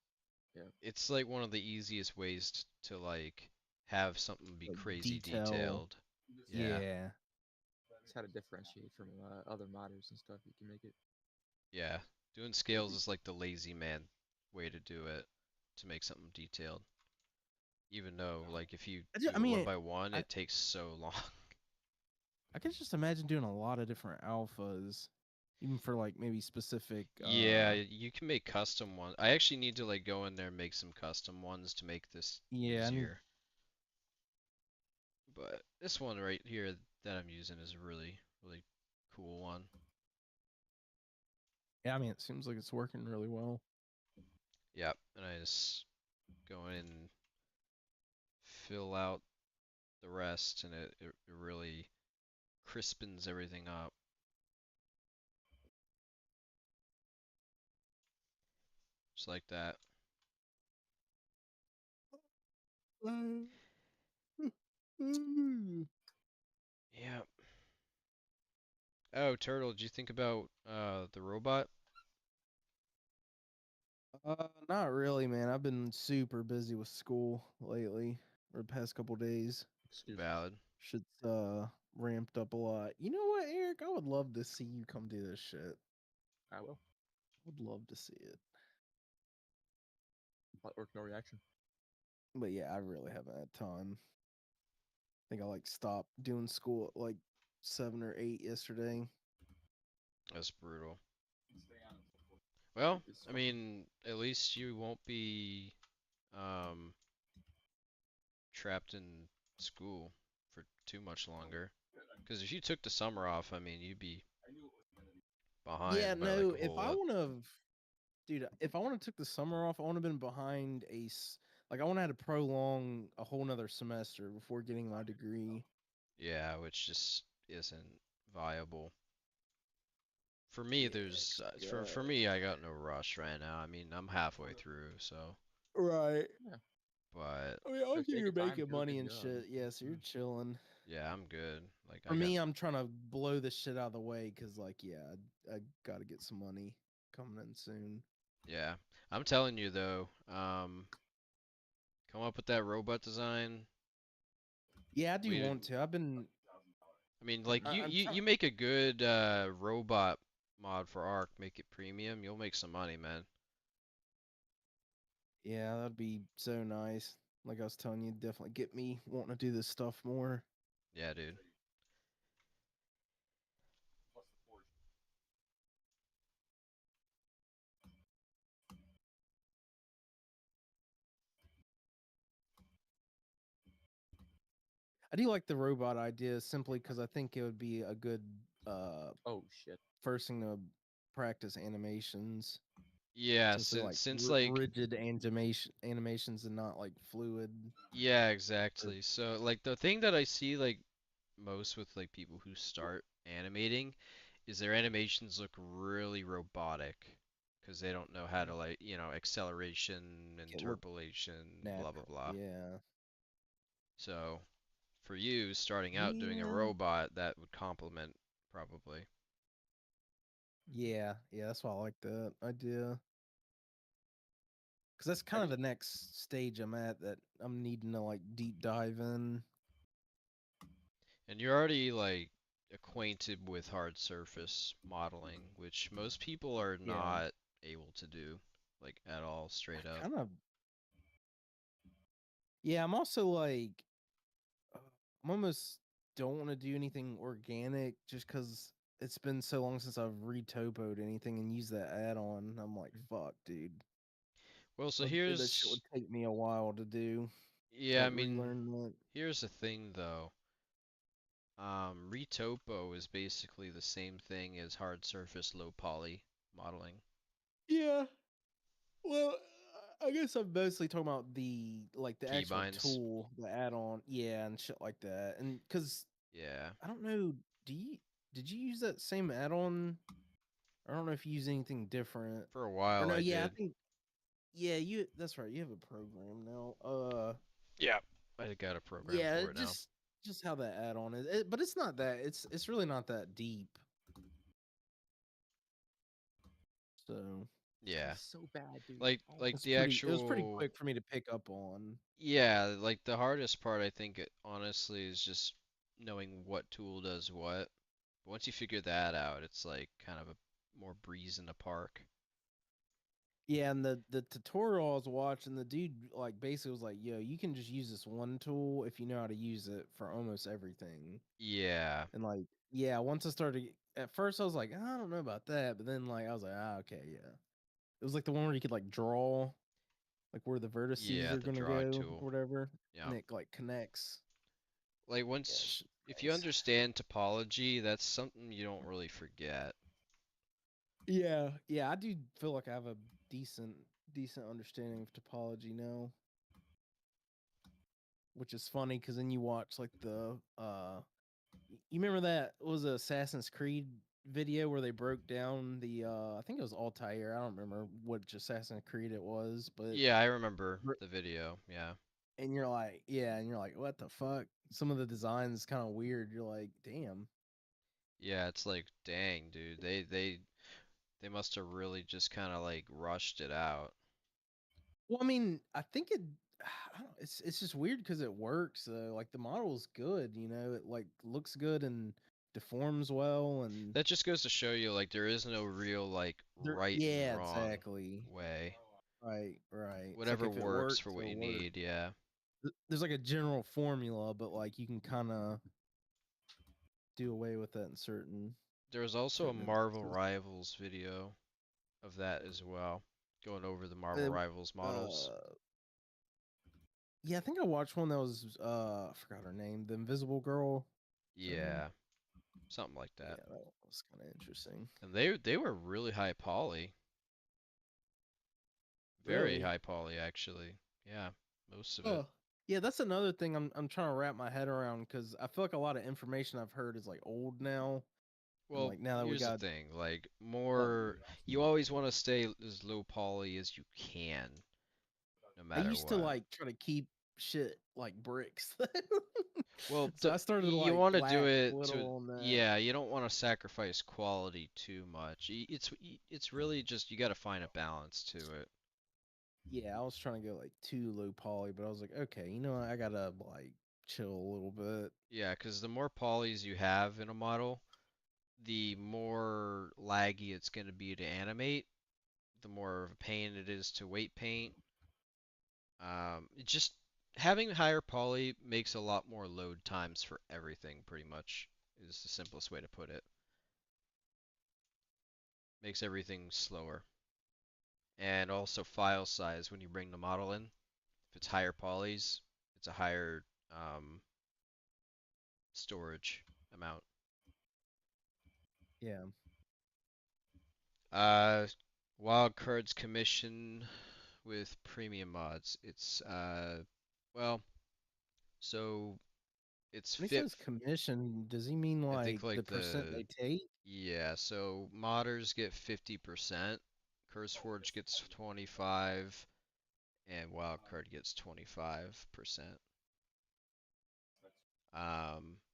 it's like one of the easiest ways to like have something be Like, crazy detail. detailed. Yeah. It's how to differentiate from other modders and stuff. You can make it. Yeah. Doing scales is like the lazy man way to do it to make something detailed. Even though, like, if you do I mean, one by one, I- it takes so long. I could just imagine doing a lot of different alphas, even for like maybe specific. Yeah, you can make custom ones. I actually need to like go in there and make some custom ones to make this Yeah, I need- easier. But this one right here that I'm using is a really, really cool one. Yeah, I mean, it seems like it's working really well. Yep, and I just go in and fill out the rest, and it really crispens everything up. Just like that. Yep. Oh, Turtle, did you think about the robot? Not really, man. I've been super busy with school lately, or the past couple days. Excuse me. Valid. Shit's ramped up a lot. You know what, Eric? I would love to see you come do this shit. I will. Would love to see it. But work, no reaction. But yeah, I really haven't had time. I think I like stopped doing school at like 7 or 8 yesterday. That's brutal. Well, It's I mean, at least you won't be um, trapped in school for too much longer. Because if you took the summer off, I mean, you'd be behind Yeah, by no. like a If whole I lot. would have, dude, if I would have took the summer off, I would have been behind like I would have had to prolong a whole nother semester before getting my degree. Yeah, which just isn't viable. For me, Yeah, there's for yeah. me, I got no rush right now. I mean, I'm halfway through, so Right. but I mean, Take obviously your you're time, making do a money good and job. shit. Yeah, so you're chilling. yeah, I'm good. Like For me, I'm trying to blow this shit out of the way because, like, yeah, I got to get some money coming in soon. yeah, I'm telling you though, come up with that robot design. Yeah, I do We- want to. I've been. I mean, like I- you I'm you, try- you make a good robot mod for Ark, make it premium, you'll make some money, man. Yeah, that'd be so nice. Like I was telling you, definitely get me wanting to do this stuff more. Yeah, dude. I do like the robot idea simply because I think it would be a good Oh shit. first thing to practice animations. Yeah, Since they're like since like rigid animations and not like fluid. yeah, exactly. So like the thing that I see like most with like people who start animating is their animations look really robotic because they don't know how to like, acceleration, It looked interpolation, blah blah natural. blah. Yeah. So for you starting out doing a Yeah. robot, that would complement probably. Yeah. Yeah. That's why I like that idea. Because that's How kind do of you, the next stage I'm at that I'm needing to like deep dive in. And you're already like acquainted with hard surface modeling, which most people are Yeah. not able to do, like at all, I straight up. kind of. Yeah. I'm also like, I'm almost don't want to do anything organic just because it's been so long since I've retopoed anything and used that add-on. I'm like, fuck, dude. Well, so That shit here's, would take me a while to do, to yeah, I like mean, relearn that. here's the thing though. Retopo is basically the same thing as hard surface low poly modeling. Yeah. Well, I guess I'm mostly talking about the actual Keybinds. tool, the add-on, yeah, and shit like that. And because Yeah. I don't know, did you use that same add-on? I don't know if you use anything different. For a Or while no, I yeah, I did. think yeah, that's right. You have a program now. Yeah. I got a program Yeah, for it now. just how that add-on is. But it's not that. It's really not that deep. So This guy's Yeah. so bad, dude. Like Oh like my the it was pretty actual quick for me to pick up on. yeah, like the hardest part I think honestly is just knowing what tool does what. But once you figure that out, it's like kind of a more breeze in the park. Yeah, and the tutorial I was watching, the dude like basically was like, "Yo, you can just use this one tool if you know how to use it for almost everything." Yeah. And like, yeah, once I started, at first I was like, I don't know about that, but then like I was like, okay, yeah. It was like the one where you could like draw, like where the vertices Yeah, are the gonna drawing go tool. or whatever, and Yeah. it like connects. Like Yeah, it's once just if you nice. understand topology, that's something you don't really forget. Yeah, yeah, I do feel like I have a decent understanding of topology now, which is funny because then you watch like the you remember that was a Assassin's Creed video where they broke down the I think it was Altair. I don't remember which Assassin's Creed it was, but Yeah, I remember br- the video. Yeah. and you're like, yeah, and you're like, what the fuck? Some of the designs kind of weird. You're like, damn. Yeah, it's like, dang, dude. They must have really just kind of like rushed it out. Well, I mean, I think it. I don't, it's just weird because it works. Like the model's good, it like looks good and deforms well, and That just goes to show you like there is no real like there. right and Yeah, wrong exactly. way. Right, right. It's like Whatever if it works works, for what it'll you work. need, yeah. There's like a general formula, but like you can kind of do away with that in There was also a certain Marvel instances. Rivals video of that as well, going over the Marvel Uh, Rivals models. uh, yeah, I think I watched one that was I forgot her name, the Invisible Girl. Is her name? Yeah, something like Yeah, that. that was kind of interesting. And they were really high poly, very Really? high poly actually. Yeah, most of it. Oh, yeah, that's another thing I'm trying to wrap my head around because I feel like a lot of information I've heard is like old now, and Well, like now that we here's the got thing, like like you always want to stay as low poly as you can, no I matter used to what. like try to keep shit like bricks. Well, So I started to you like want to do lax a it to, little on that. yeah, you don't want to sacrifice quality too much. It's really just you got to find a balance to it. Yeah, I was trying to go like too low poly, but I was like, okay, what? I gotta like chill a little bit. Yeah, because the more polys you have in a model, the more laggy it's going to be to animate, the more of a pain it is to weight paint. It just having higher poly makes a lot more load times for everything, pretty much, is the simplest way to put it. Makes everything slower. And also file size when you bring the model in. If it's higher polys, it's a higher storage amount. Yeah. Uh, Wild Cards Commission with premium mods. It's well, so it's When he fit. says commission, does he mean I think like the like percent they take? yeah. So modders get 50%, CurseForge gets 25, and Wildcard gets 25%.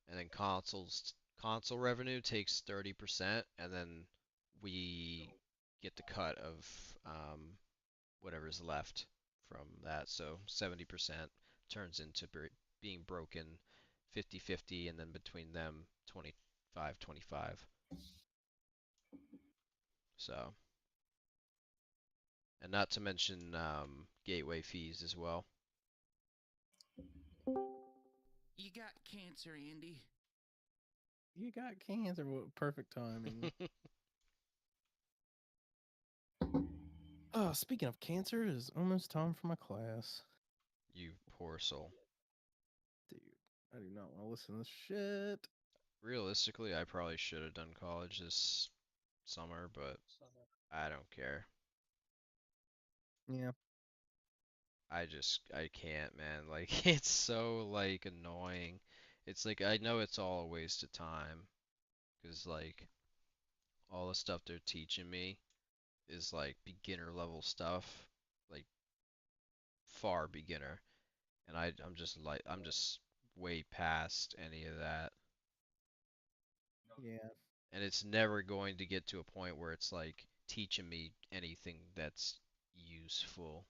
And then console revenue takes 30%, and then we get the cut of whatever's left from that. So 70% turns into being broken 50-50, and then between them 25-25. So, and not to mention gateway fees as well. You got cancer, Andy. You got cancer. What perfect timing. Oh, speaking of cancer, it is almost time for my class. You poor soul. Dude, I do not want to listen to this shit. Realistically, I probably should have done college this summer, but I don't care. Yeah. I can't, man. Like it's so like annoying. It's like I know it's all a waste of time, 'cause like all the stuff they're teaching me is like beginner level stuff, like far beginner, and I'm just way past any of that. Yeah. And it's never going to get to a point where it's like teaching me anything that's useful,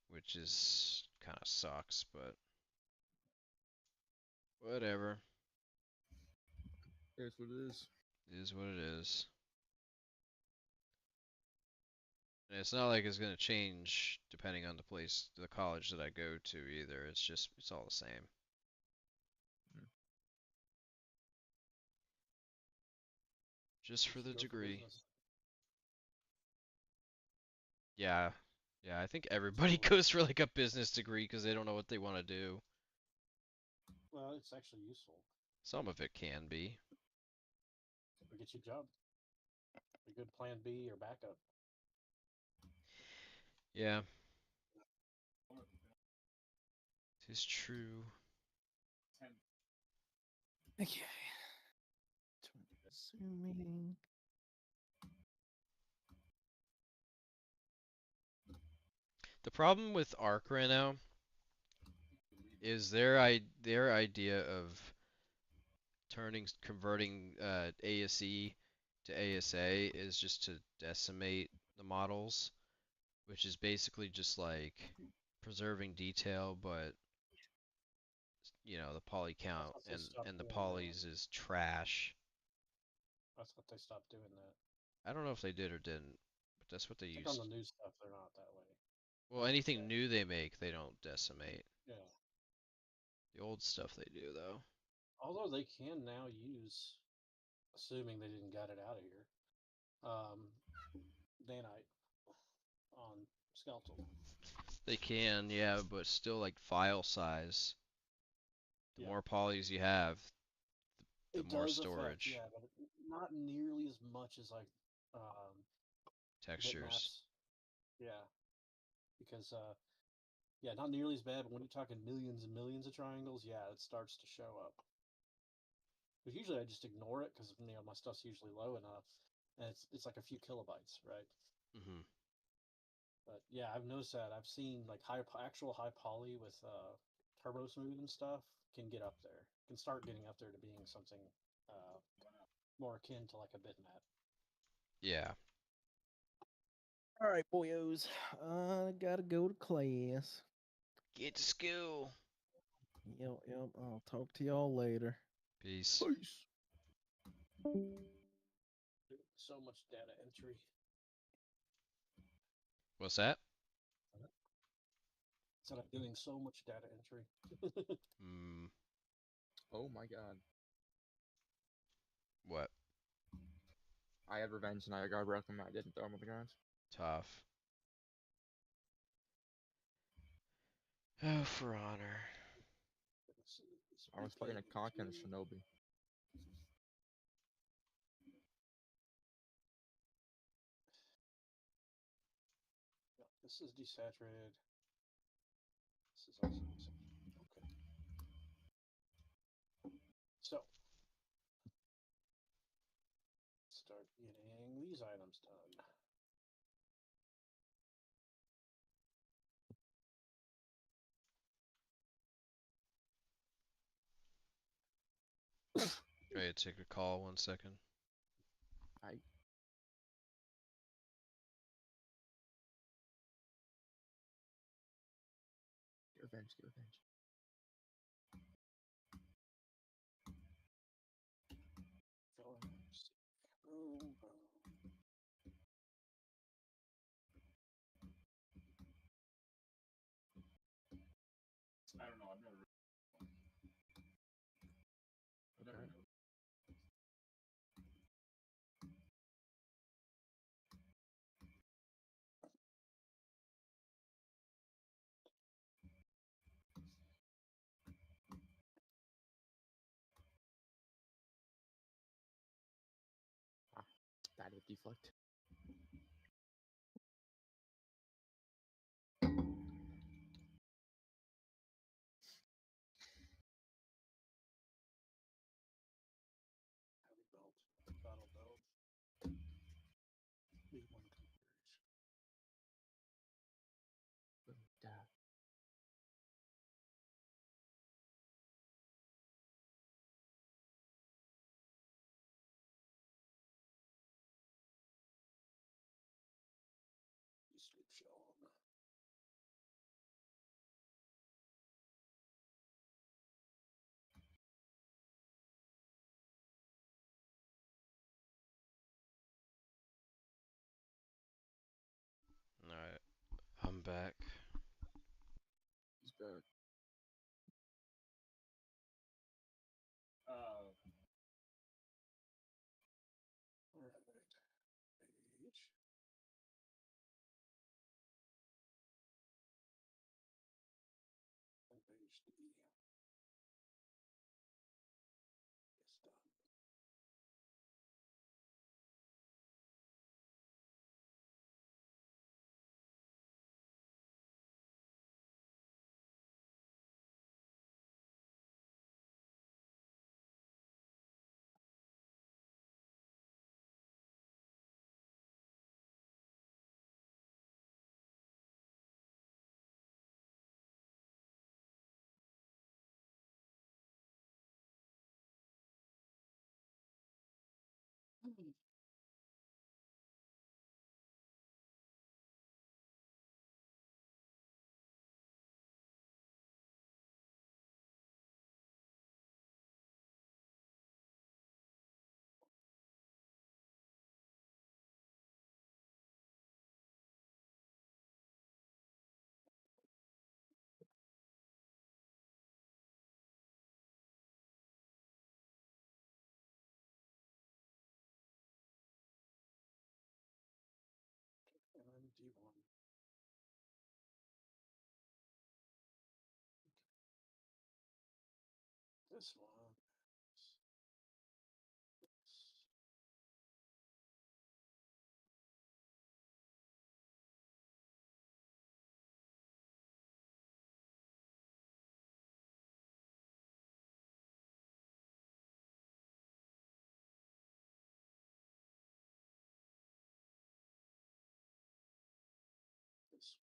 which is kind of sucks, but whatever. Here's what it is. It is what it is. And it's not like it's gonna change depending on the college that I go to either. It's all the same. Hmm. Just for Should the go for degree. business. Yeah. Yeah, I think everybody So, goes for like a business degree because they don't know what they want to do. well, it's actually useful. Some of it can be. It'll get you a job. A good plan B or backup. Yeah, it is true. Okay. Zoom meeting. The problem with Arc right now is their idea of converting ASE to ASA is just to decimate the models, which is basically just like preserving detail, but the poly I count thought they stopped and the doing that. polys is trash. I thought they stopped doing that. I don't know if they did or didn't, but that's what they I think on the used. new stuff they're not that way. Well, anything new they make, they don't decimate. Yeah. The old stuff they do though. Although they can now use, assuming they didn't gut it out of here, nanite on skeletal. They can, yeah, but still like file size. The Yeah. more polys you have, the It more does affect, storage, yeah, but not nearly as much as like textures. bitmaps. Yeah, because yeah, not nearly as bad. But when you're talking millions and millions of triangles, yeah, it starts to show up. But usually I just ignore it because my stuff's usually low enough, and it's like a few kilobytes, right? Hmm. But yeah, I've noticed that. I've seen like actual high poly with turbo smooth and stuff can get up there. Can start getting up there to being something uh, more akin to like a bitmap. Yeah. All right, boyos. I gotta go to class. Get to school. Yep. I'll talk to y'all later. Peace. Peace. So much data entry. What's that? Said I'm doing so much data entry. Hmm. Oh my god. What? I had revenge and I got broken. I didn't throw him on the ground. Tough. Oh, for honor. I was fighting a conch and a shinobi. Yeah, this is desaturated. This is also desaturated. Okay. Ready to take a call 1 second. I get revenge, get revenge. I don't know. I've never. Okay. Bad with deflect. Heavy belt. Battle belt. Leave one configuration. Boom, dab. You sleep shell on. Alright, I'm back. He's back. Alright. Page. And page D. It's done. And then D1. This one is this. This.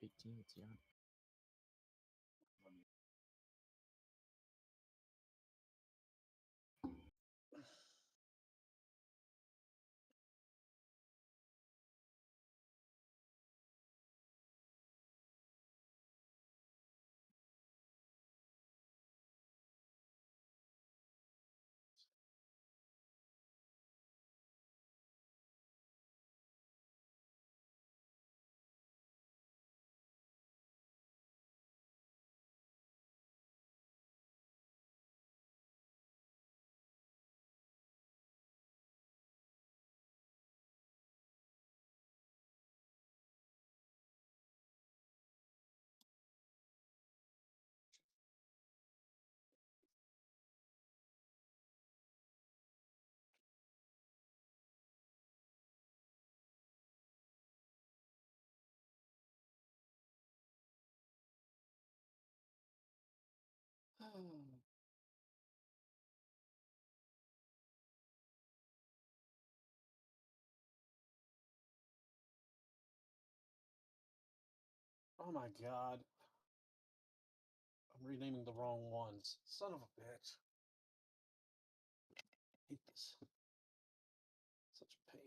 18, it's young. Oh my god. I'm renaming the wrong ones. Son of a bitch. Hate this. Such a pain.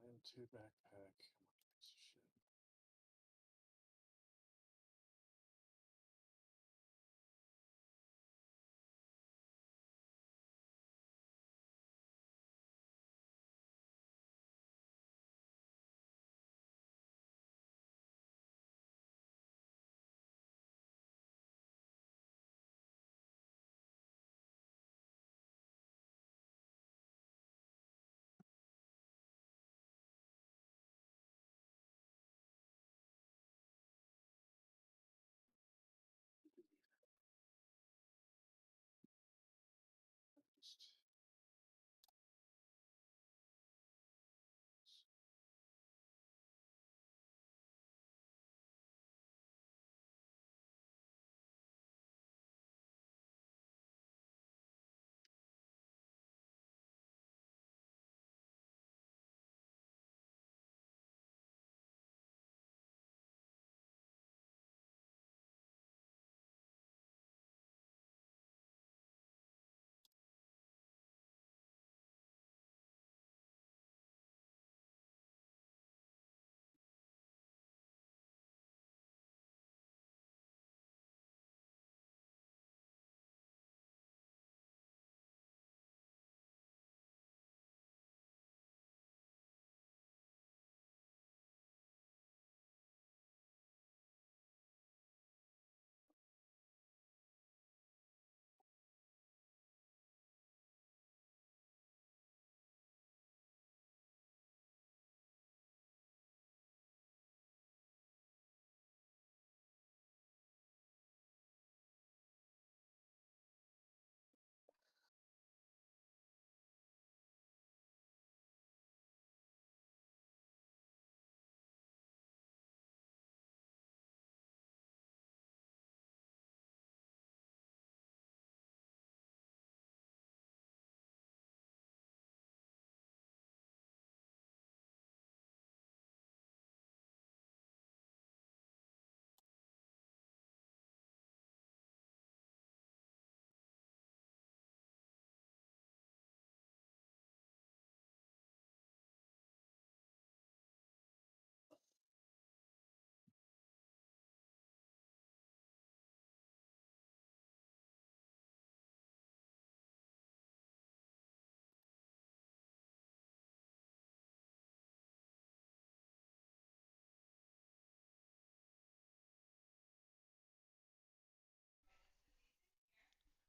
Land 2 backpack. Piece of shit.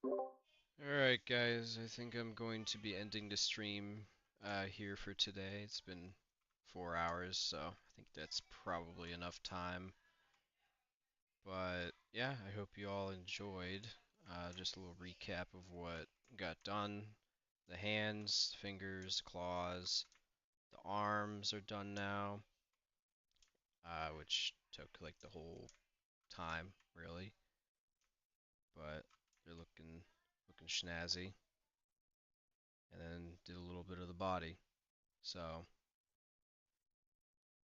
Alright, guys, I think I'm going to be ending the stream here for today. It's been 4 hours, so I think that's probably enough time. But yeah, I hope you all enjoyed. Just a little recap of what got done. The hands, fingers, claws, the arms are done now, which took like the whole time, really. But they're looking snazzy. And then did a little bit of the body. So,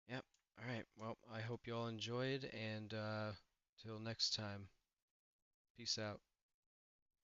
yep. Alright, well, I hope you all enjoyed, and till next time, peace out.